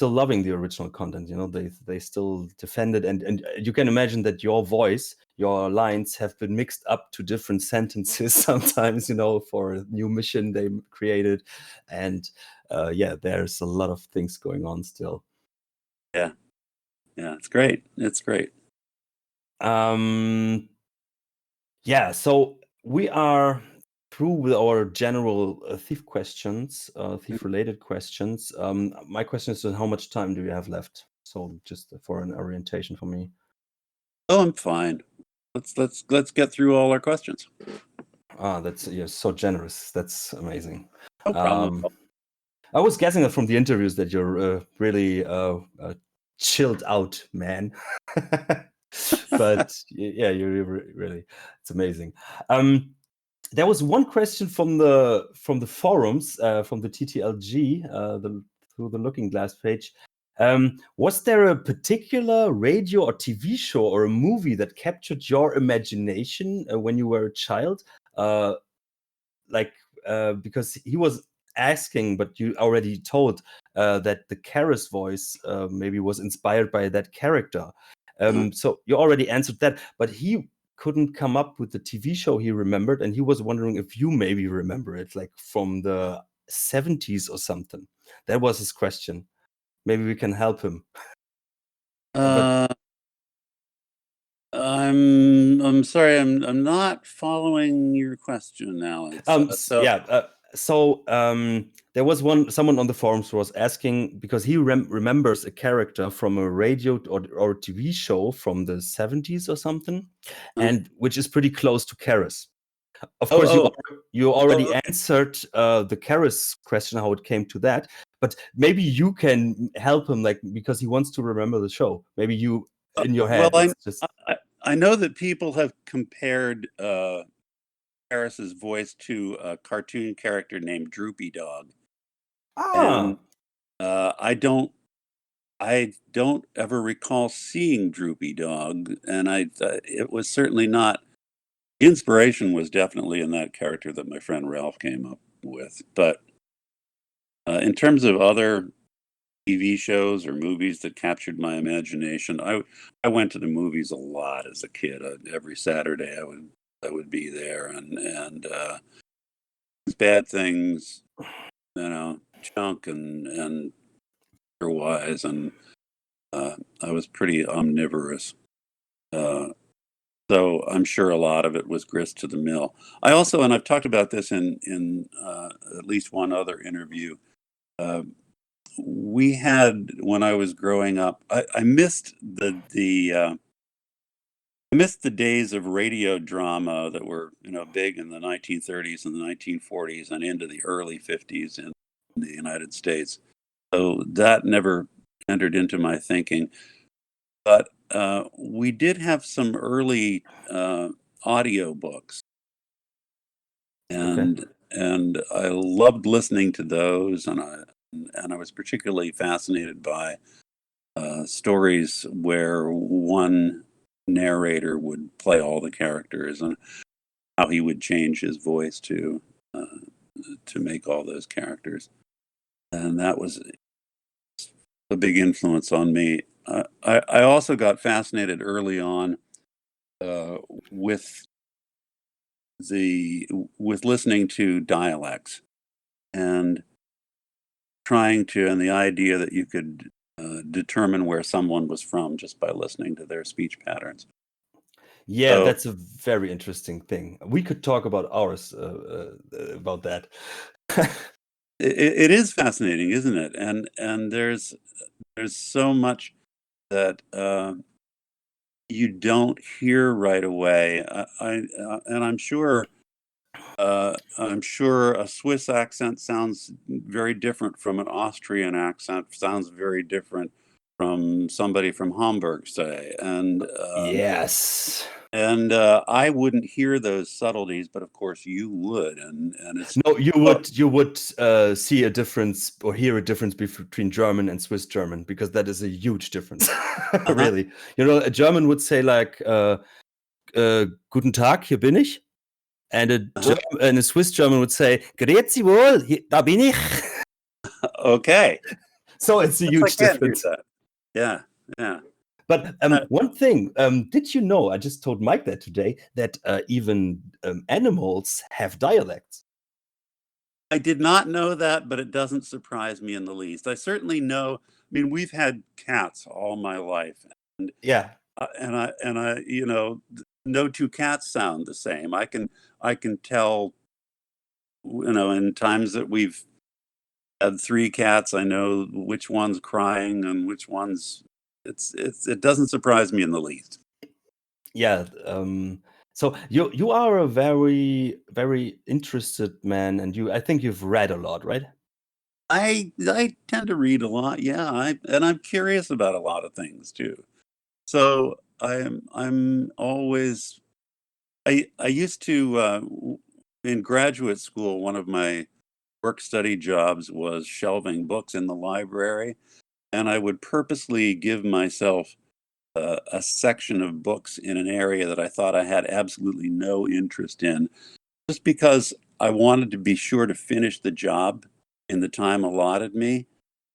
A: loving the original content. You know, they still defend it, and you can imagine that your voice, your lines have been mixed up to different sentences sometimes. You know, for a new mission they created, and yeah, there's a lot of things going on still.
H: Yeah, it's great. It's great.
A: Yeah, so we are through with our general thief-related questions. My question is, how much time do you have left? So just for an orientation for me.
H: Oh, I'm fine. Let's get through all our questions.
A: You're so generous. That's amazing.
H: No problem.
A: I was guessing that from the interviews that you're really chilled out man. But yeah, you're really, it's amazing. There was one question from the forums, from the TTLG, through the Looking Glass page. Was there a particular radio or TV show or a movie that captured your imagination when you were a child? Because he was asking, but you already told that the Karis voice maybe was inspired by that character. So you already answered that, but he couldn't come up with the TV show he remembered, and he was wondering if you maybe remember it, like from the 70s or something. That was his question. Maybe we can help him.
H: I'm sorry, I'm not following your question, Alex.
A: There was someone on the forums who was asking, because he remembers a character from a radio or TV show from the 70s or something, and which is pretty close to Karis. Of course, you already answered the Karis question, how it came to that, but maybe you can help him, like, because he wants to remember the show. Maybe you, in your head.
H: Well, I know that people have compared Karis's voice to a cartoon character named Droopy Dog. And I don't ever recall seeing Droopy Dog, and it was certainly not. Inspiration was definitely in that character that my friend Ralph came up with. But in terms of other TV shows or movies that captured my imagination, I went to the movies a lot as a kid. Every Saturday I would be there, and Bad Things, you know, Chunk and otherwise, and I was pretty omnivorous. So I'm sure a lot of it was grist to the mill. I also, and I've talked about this in at least one other interview, we had, when I was growing up, I missed I missed the days of radio drama that were, you know, big in the 1930s and the 1940s and into the early 50s in the United States. So that never entered into my thinking. But we did have some early audio books, and I loved listening to those, and I was particularly fascinated by stories where one narrator would play all the characters and how he would change his voice to make all those characters. And that was a big influence on me. I also got fascinated early on with listening to dialects and and the idea that you could determine where someone was from just by listening to their speech patterns.
A: Yeah,
H: So-
A: that's a very interesting thing. We could talk about ours about that.
H: It is fascinating, isn't it? And there's so much that you don't hear right away. And I'm sure a Swiss accent sounds very different from an Austrian accent. Sounds very different from somebody from Hamburg, say. And
A: Yes.
H: and I wouldn't hear those subtleties, but of course you would. And it's
A: No, you would see a difference or hear a difference between German and Swiss German, because that is a huge difference. Really. You know, a German would say like Guten Tag, hier bin ich. And a Swiss German would say, Grüezi wohl, da bin ich.
H: okay.
A: So it's a huge
H: I can't hear
A: difference.
H: that. Yeah.
A: But one thing, did you know, I just told Mike that today, that even animals have dialects?
H: I did not know that, but it doesn't surprise me in the least. I certainly know. I mean, we've had cats all my life,
A: Yeah.
H: and I, you know, no two cats sound the same. I can tell, you know, in times that we've had 3 cats, I know which one's crying and which one's. It doesn't surprise me in the least.
A: Yeah. So you are a very, very interested man, and I think you've read a lot, right?
H: I tend to read a lot, yeah. I'm curious about a lot of things too. So I'm always. I used to in graduate school, one of my work study jobs was shelving books in the library, and I would purposely give myself a section of books in an area that I thought I had absolutely no interest in, just because I wanted to be sure to finish the job in the time allotted me.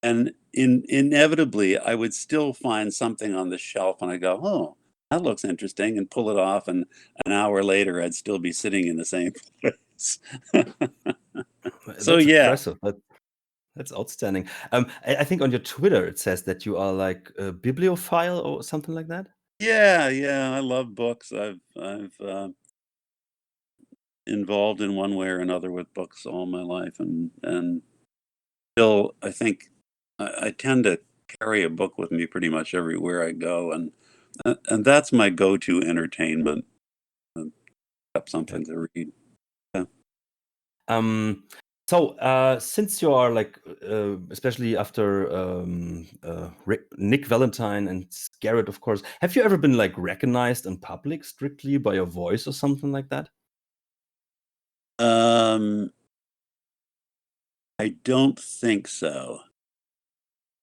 H: And inevitably, I would still find something on the shelf, and I go, "Oh, that looks interesting," and pull it off. And an hour later, I'd still be sitting in the same place. So
A: That's
H: yeah,
A: impressive. That's outstanding. I think on your Twitter it says that you are like a bibliophile or something like that.
H: yeah. I love books. I've involved in one way or another with books all my life, and still, I think I tend to carry a book with me pretty much everywhere I go, and that's my go-to entertainment. Up something to read.
A: So since you are like, especially after Nick Valentine and Garrett, of course, have you ever been like recognized in public strictly by your voice or something like that?
H: I don't think so.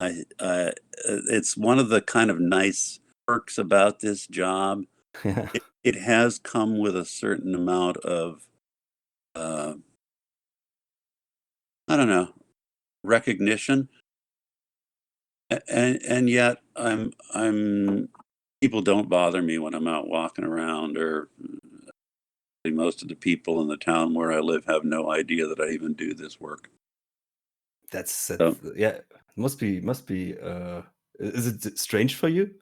H: It's one of the kind of nice perks about this job.
A: Yeah.
H: It has come with a certain amount of, I don't know, recognition, and yet people don't bother me when I'm out walking around, or most of the people in the town where I live have no idea that I even do this work.
A: That's yeah. Must be. Is it strange for you?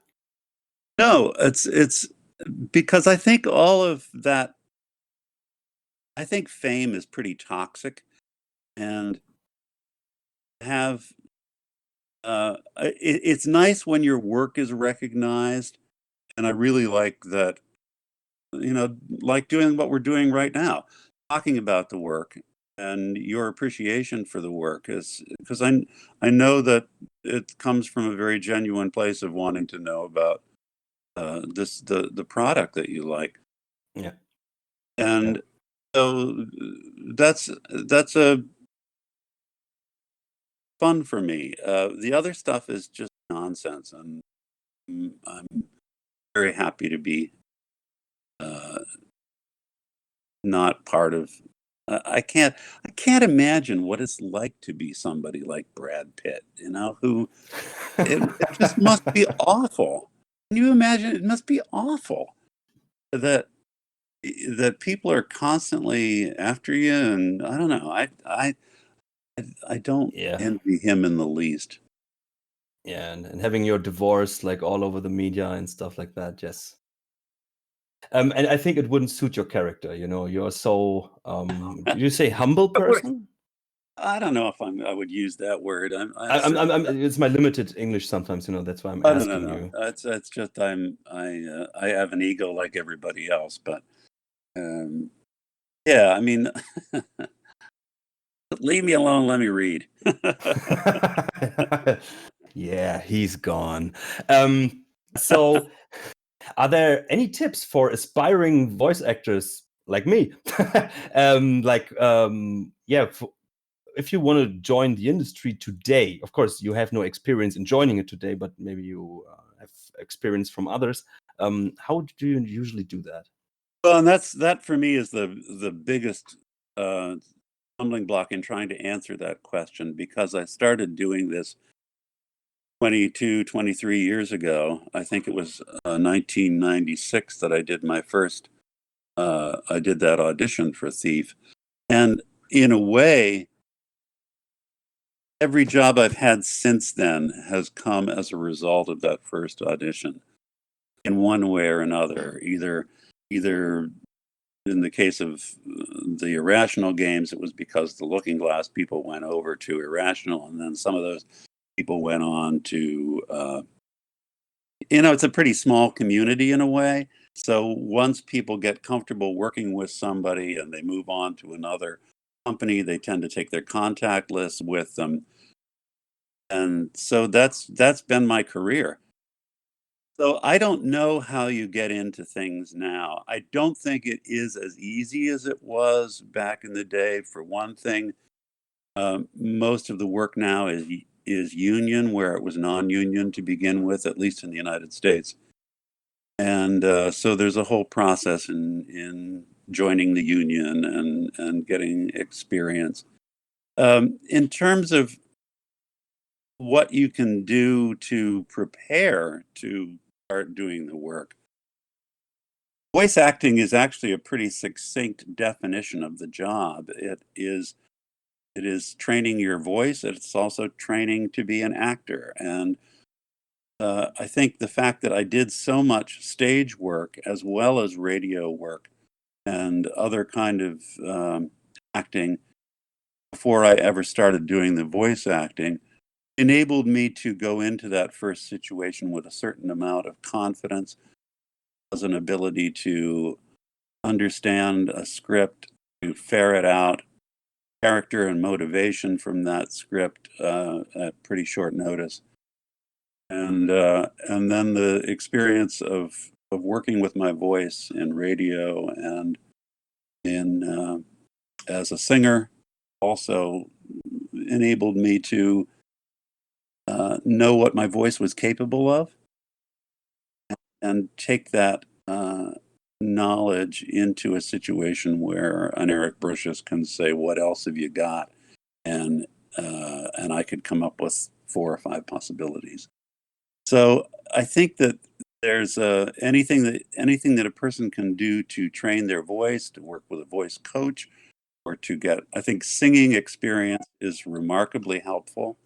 H: No, it's because I think all of that. I think fame is pretty toxic, and have it's nice when your work is recognized, and I really like that. You know, like doing what we're doing right now, talking about the work and your appreciation for the work is because I know that it comes from a very genuine place of wanting to know about the product that you like.
A: Yeah.
H: And so that's a fun for me. The other stuff is just nonsense, and I'm very happy to be not part of. I can't imagine what it's like to be somebody like Brad Pitt. Who it just must be awful. Can you imagine? It must be awful that people are constantly after you, and I don't know. I don't
A: Yeah.
H: envy him in the least.
A: Yeah, and having your divorce like all over the media and stuff like that, yes. And I think it wouldn't suit your character, you're so did you say humble person?
H: I don't know if I would use that word.
A: It's my limited English sometimes, that's why I'm
H: I
A: asking
H: don't know.
A: you.
H: It's just I have an ego like everybody else, but yeah, I mean, leave me alone. Let me read.
A: Yeah, he's gone. So are there any tips for aspiring voice actors like me? If you want to join the industry today, of course, you have no experience in joining it today, but maybe you have experience from others. How do you usually do that?
H: Well, and that for me is the biggest stumbling block in trying to answer that question, because I started doing this 22, 23 years ago. I think it was 1996 that I did my first. I did that audition for Thief, and in a way, every job I've had since then has come as a result of that first audition, in one way or another. Either in the case of the Irrational games, it was because the Looking Glass people went over to Irrational, and then some of those people went on to, it's a pretty small community in a way. So once people get comfortable working with somebody and they move on to another company, they tend to take their contact list with them. And so that's been my career. So I don't know how you get into things now. I don't think it is as easy as it was back in the day. For one thing, most of the work now is union, where it was non-union to begin with, at least in the United States. And so there's a whole process in joining the union and getting experience. In terms of what you can do to prepare to start doing the work, voice acting is actually a pretty succinct definition of the job. It is training your voice. It's also training to be an actor. And I think the fact that I did so much stage work as well as radio work and other kind of acting before I ever started doing the voice acting enabled me to go into that first situation with a certain amount of confidence, as an ability to understand a script, to ferret out character and motivation from that script at pretty short notice. And then the experience of working with my voice in radio and in as a singer also enabled me to know what my voice was capable of, and take that knowledge into a situation where an Eric Brucius can say, "What else have you got?" and I could come up with 4 or 5 possibilities. So I think that there's anything that a person can do to train their voice, to work with a voice coach, or to get, I think singing experience is remarkably helpful.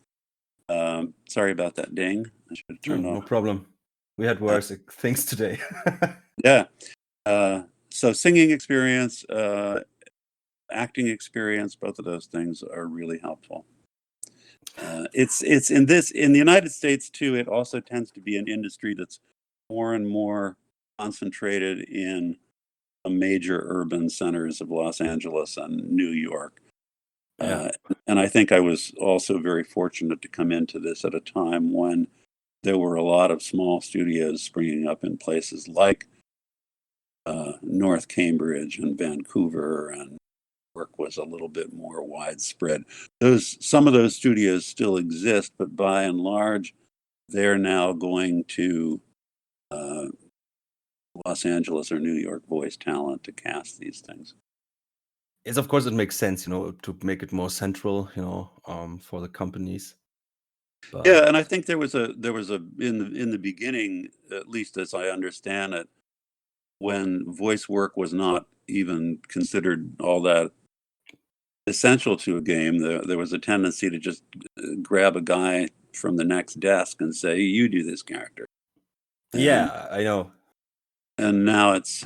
H: Sorry about that ding. I should have turned
A: No
H: off.
A: problem. We had worse things today.
H: Yeah. So singing experience, acting experience, both of those things are really helpful. It's in the United States too. It also tends to be an industry that's more and more concentrated in the major urban centers of Los Angeles and New York.
A: Yeah.
H: And I think I was also very fortunate to come into this at a time when there were a lot of small studios springing up in places like North Cambridge and Vancouver, and work was a little bit more widespread. Some of those studios still exist, but by and large, they're now going to Los Angeles or New York voice talent to cast these things.
A: Yes, of course, it makes sense, to make it more central, for the companies. But
H: Yeah, and I think there was a in the beginning, at least as I understand it, when voice work was not even considered all that essential to a game, there was a tendency to just grab a guy from the next desk and say, "You do this character." And
A: yeah, I know.
H: and now it's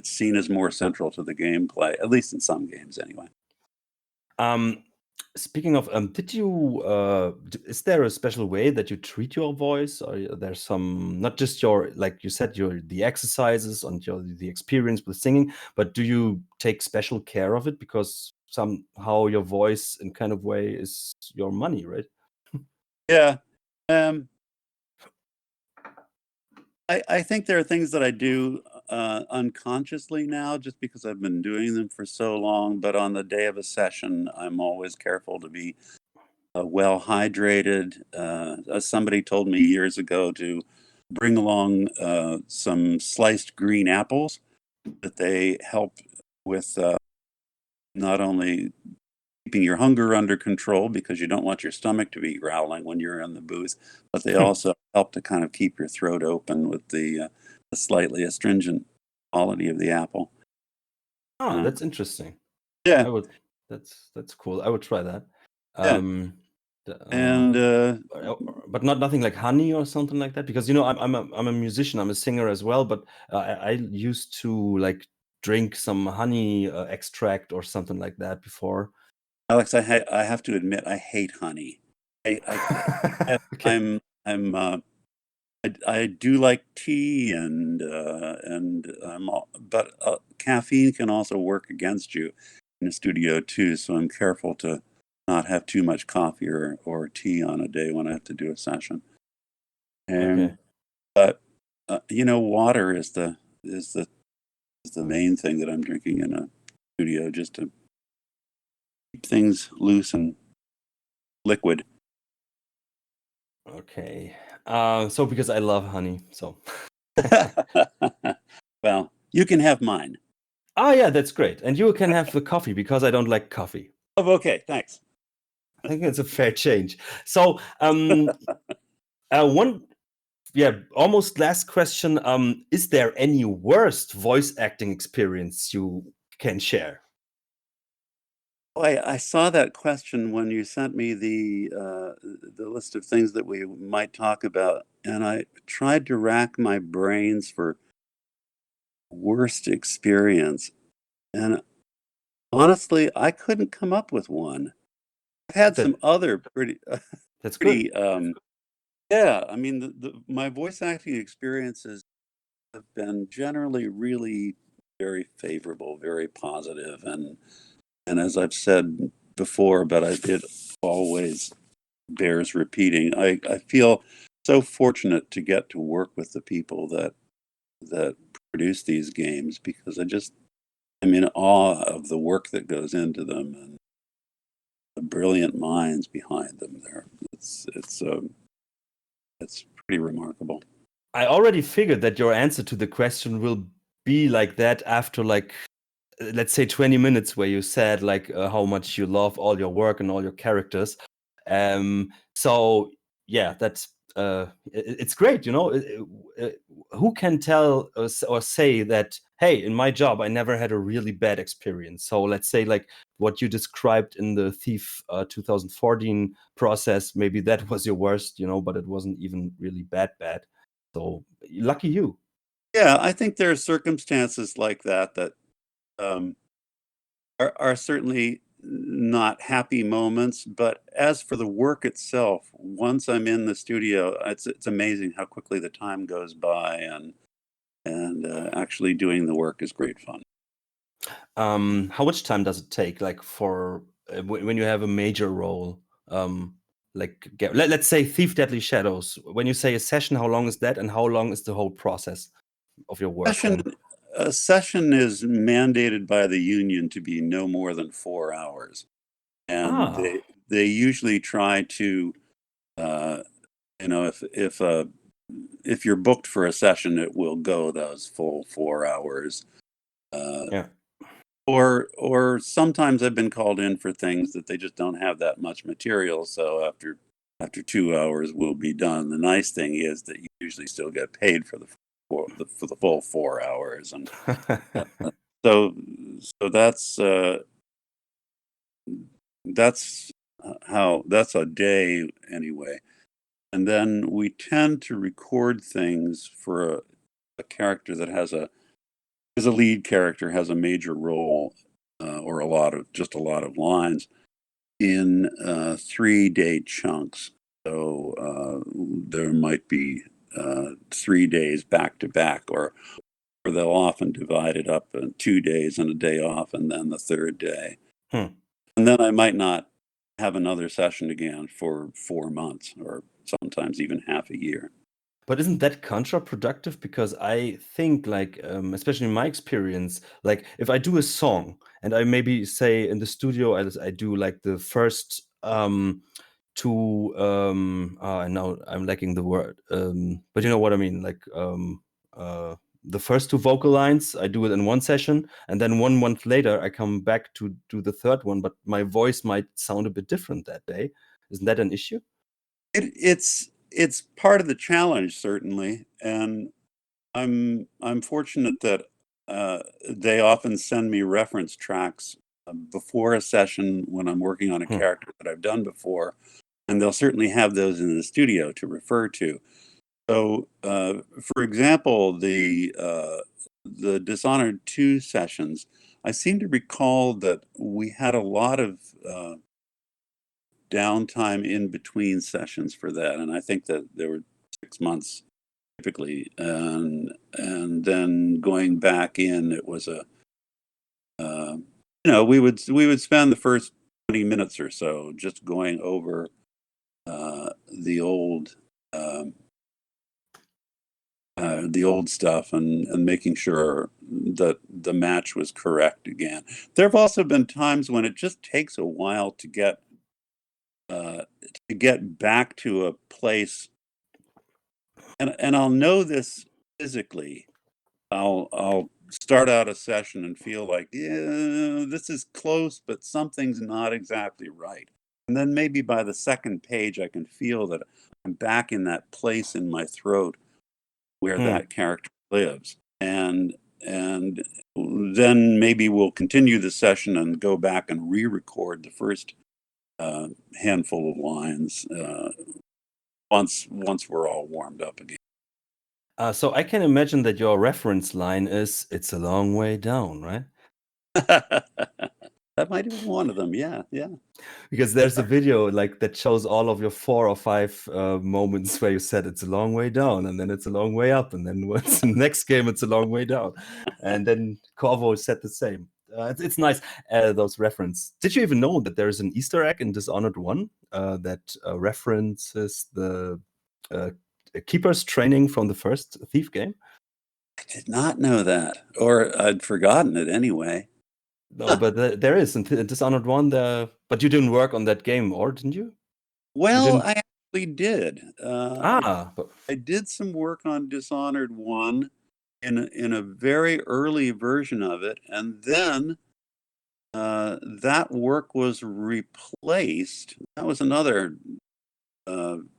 H: seen as more central to the gameplay, at least in some games anyway.
A: Um, Speaking of, did you is there a special way that you treat your voice, or there's some, not just your, like you said, the exercises and the experience with singing, but do you take special care of it because somehow your voice in kind of way is your money, right?
H: Yeah. Um, I think there are things that I do unconsciously now just because I've been doing them for so long. But on the day of a session, I'm always careful to be well hydrated. As somebody told me years ago to bring along some sliced green apples, that they help with not only keeping your hunger under control because you don't want your stomach to be growling when you're in the booth, but they also help to kind of keep your throat open with the slightly astringent quality of the apple.
A: Ah,
H: Uh,
A: that's interesting.
H: yeah,
A: I would. That's cool. I would try that.
H: yeah,
A: Um,
H: and
A: but nothing like honey or something like that, because I'm a musician, I'm a singer as well, but I used to like drink some honey extract or something like that before.
H: Alex, I have to admit I hate honey. I
A: Okay.
H: I do like tea but caffeine can also work against you in the studio too. So I'm careful to not have too much coffee or tea on a day when I have to do a session.
A: Okay.
H: And but water is the main thing that I'm drinking in a studio just to keep things loose and liquid.
A: Okay. So because I love honey, so
H: Well, you can have mine.
A: yeah, that's great. And you can have the coffee because I don't like coffee.
H: Oh, okay, thanks.
A: I think it's a fair change. So one, yeah, almost last question. Is there any worst voice acting experience you can share?
H: Oh, I saw that question when you sent me the list of things that we might talk about, and I tried to rack my brains for worst experience, and honestly, I couldn't come up with one. I've had
A: That
H: some other pretty,
A: that's good.
H: pretty, yeah. I mean, my voice acting experiences have been generally really very favorable, very positive, and as I've said before, but it always bears repeating. I feel so fortunate to get to work with the people that produce these games because I'm in awe of the work that goes into them and the brilliant minds behind them. It's pretty remarkable.
A: I already figured that your answer to the question will be like that after like let's say 20 minutes where you said like how much you love all your work and all your characters. So yeah, that's it's great, who can tell us or say that, hey, in my job I never had a really bad experience. So let's say like what you described in the Thief 2014 process, maybe that was your worst, but it wasn't even really bad. So lucky you.
H: Yeah, I think there are circumstances like that um, are certainly not happy moments. But as for the work itself, once I'm in the studio, it's amazing how quickly the time goes by, and actually doing the work is great fun.
A: How much time does it take, like for when you have a major role? Let's say Thief Deadly Shadows. When you say a session, how long is that, and how long is the whole process of your work
H: Session
A: then?
H: A session is mandated by the union to be no more than 4 hours, and
A: Ah,
H: they usually try to, if a if you're booked for a session, it will go those full 4 hours.
A: Yeah.
H: Or sometimes I've been called in for things that they just don't have that much material. So after 2 hours, we'll be done. The nice thing is that you usually still get paid for the full 4 hours, and so that's how that's a day anyway. And then we tend to record things for a character that is a lead character, has a major role, or a lot of lines in 3-day chunks. So there might be 3 days back to back, or they'll often divide it up in 2 days and a day off, and then the third day.
A: Hmm.
H: And then I might not have another session again for 4 months, or sometimes even half a year.
A: But isn't that counterproductive? Because I think, like, especially in my experience, like if I do a song and I maybe say in the studio, I do like the first two, and now I'm lacking the word, but you know what I mean, like the first two vocal lines, I do it in one session, and then 1 month later, I come back to do the third one, but my voice might sound a bit different that day. Isn't that an issue?
H: It's part of the challenge, certainly, and I'm fortunate that they often send me reference tracks before a session when I'm working on a character that I've done before, and they'll certainly have those in the studio to refer to. So, for example, the Dishonored 2 sessions, I seem to recall that we had a lot of downtime in between sessions for that, and I think that there were 6 months typically, and then going back in, it was we would spend the first 20 minutes or so just going over the old stuff and making sure that the match was correct again. There have also been times when it just takes a while to get back to a place, and I'll know this physically. I'll start out a session and feel like, yeah, this is close, but something's not exactly right. And then maybe by the second page, I can feel that I'm back in that place in my throat where that character lives. And then maybe we'll continue the session and go back and re-record the first handful of lines once we're all warmed up again.
A: So I can imagine that your reference line is "It's a long way down," right?
H: That might have been one of them. Yeah.
A: Because there's a video like that shows all of your 4 or 5 moments where you said it's a long way down, and then it's a long way up, and then what's the next game? It's a long way down, and then Corvo said the same. It's nice, those reference. Did you even know that there is an Easter egg in Dishonored 1 that references the Keeper's training from the first Thief game?
H: I did not know that, or I'd forgotten it anyway.
A: No, but there is in Dishonored 1. But you didn't work on that game, or didn't you?
H: Well, I actually did.
A: But
H: I did some work on Dishonored 1 in a very early version of it, and then that work was replaced. That was another phone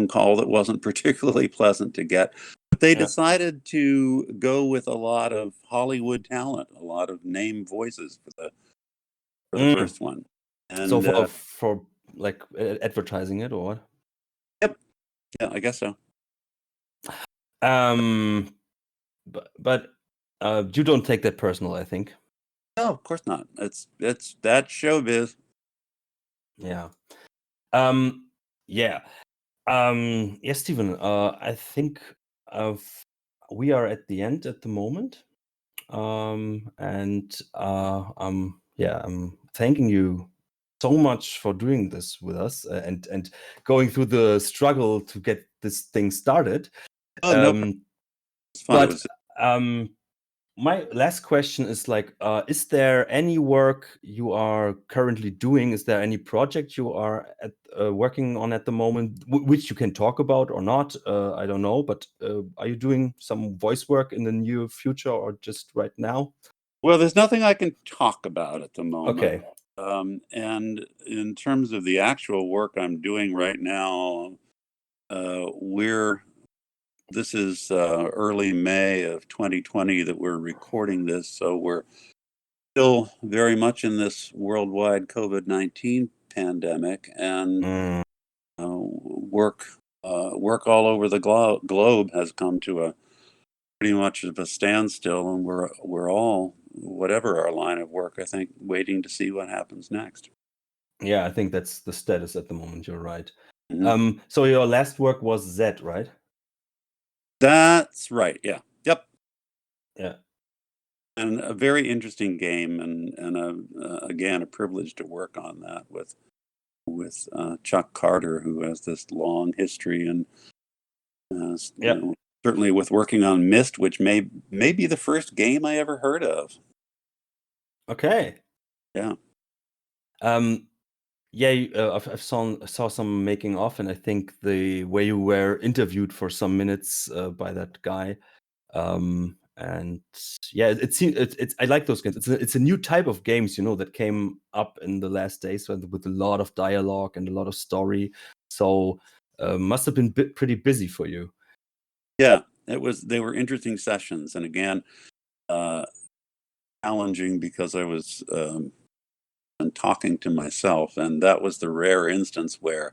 H: call that wasn't particularly pleasant to get. But they decided to go with a lot of Hollywood talent, a lot of name voices for the first one. And
A: so for like advertising it, or what?
H: Yep. Yeah, I guess so.
A: But you don't take that personal, I think.
H: No, of course not. It's that showbiz.
A: Yeah. Yeah. Yes, Stephen. I think we are at the end at the moment. I'm thanking you so much for doing this with us and going through the struggle to get this thing started.
H: Oh, no. It's fun.
A: my last question is like, is there any work you are currently doing? Is there any project you are working on at the moment, which you can talk about or not? I don't know, but are you doing some voice work in the near future or just right now?
H: Well, there's nothing I can talk about at the moment.
A: Okay.
H: And in terms of the actual work I'm doing right now, this is early May of 2020 that we're recording this, so we're still very much in this worldwide COVID-19 pandemic, and work all over the globe has come to a pretty much of a standstill, and we're all, whatever our line of work, I think, waiting to see what happens next.
A: Yeah, I think that's the status at the moment. You're right. So your last work was Z, right?
H: That's right. Yeah. Yep.
A: Yeah.
H: And a very interesting game, and again, a privilege to work on that with Chuck Carter, who has this long history, and you know, certainly with working on Myst, which may be the first game I ever heard of.
A: Okay.
H: Yeah.
A: Yeah, I saw some making of, and I think the way you were interviewed for some minutes by that guy, and yeah, it's I like those games. It's a new type of games, you know, that came up in the last days with a lot of dialogue and a lot of story. So must have been pretty busy for you.
H: Yeah, they were interesting sessions, and again, challenging because I was and talking to myself, and that was the rare instance where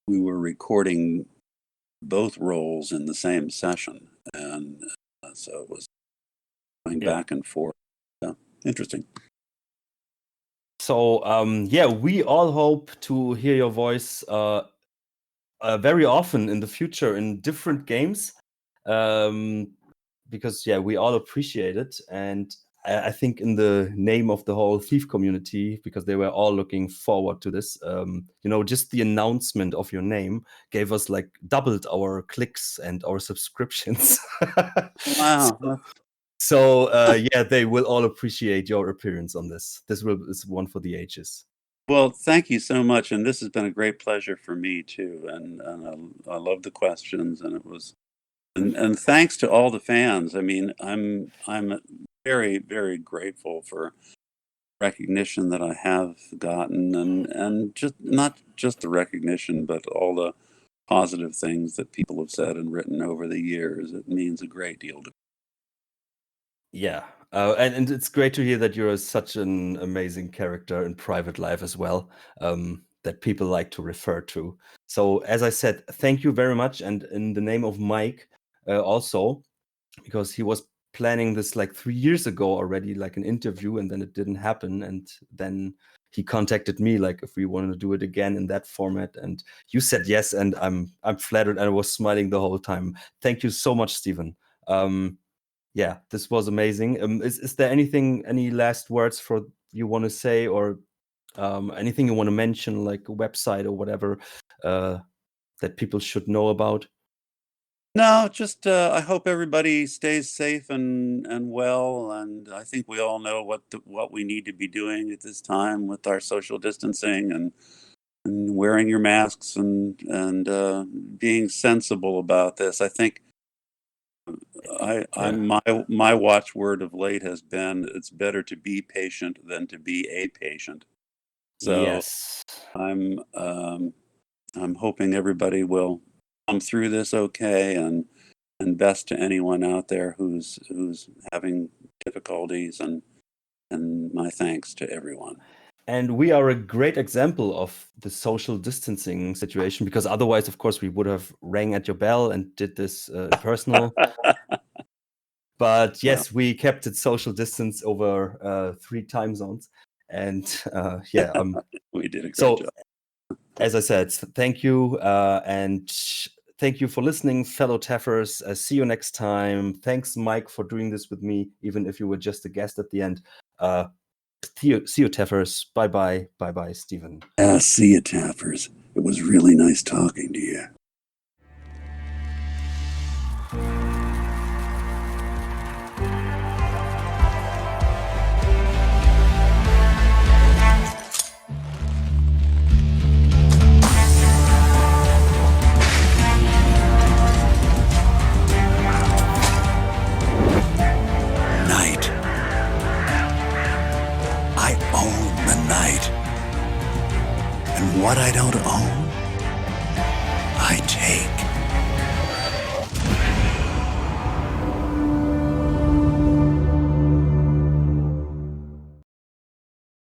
H: we were recording both roles in the same session, and so it was going back and forth. Yeah, interesting.
A: So yeah, we all hope to hear your voice very often in the future in different games, because yeah, we all appreciate it, and I think in the name of the whole Thief community, because they were all looking forward to this, you know, just the announcement of your name gave us like doubled our clicks and our subscriptions.
H: Wow.
A: So yeah, they will all appreciate your appearance on this. This is one for the ages.
H: Well, thank you so much, and this has been a great pleasure for me too. And I love the questions, and it was, and thanks to all the fans. I mean, I'm very, very grateful for recognition that I have gotten, and just not just the recognition, but all the positive things that people have said and written over the years. It means a great deal to me.
A: Yeah, and it's great to hear that you're such an amazing character in private life as well, that people like to refer to. So as I said, thank you very much, and in the name of Mike, also, because he was planning this like 3 years ago already, like an interview, and then it didn't happen, and then he contacted me like if we wanted to do it again in that format, and you said yes, and I'm flattered, and I was smiling the whole time. Thank you so much, Stephen. Yeah, this was amazing. Is there any last words for you want to say, or anything you want to mention, like a website or whatever, that people should know about?
H: No, just I hope everybody stays safe and well, and I think we all know what we need to be doing at this time with our social distancing and wearing your masks and being sensible about this. I think my watchword of late has been, it's better to be patient than to be a patient. So
A: yes,
H: I'm hoping everybody will come through this okay, and best to anyone out there who's having difficulties, and my thanks to everyone.
A: And we are a great example of the social distancing situation, because otherwise, of course, we would have rang at your bell and did this personal. But yes, we kept it social distance over 3 time zones, and yeah,
H: we did a great job.
A: As I said, thank you, and thank you for listening, fellow Taffers. See you next time. Thanks, Mike, for doing this with me, even if you were just a guest at the end. See you, Taffers. Bye-bye. Bye-bye, Stephen.
H: See you, Taffers. It was really nice talking to you.
B: sight. And what I don't own, I take.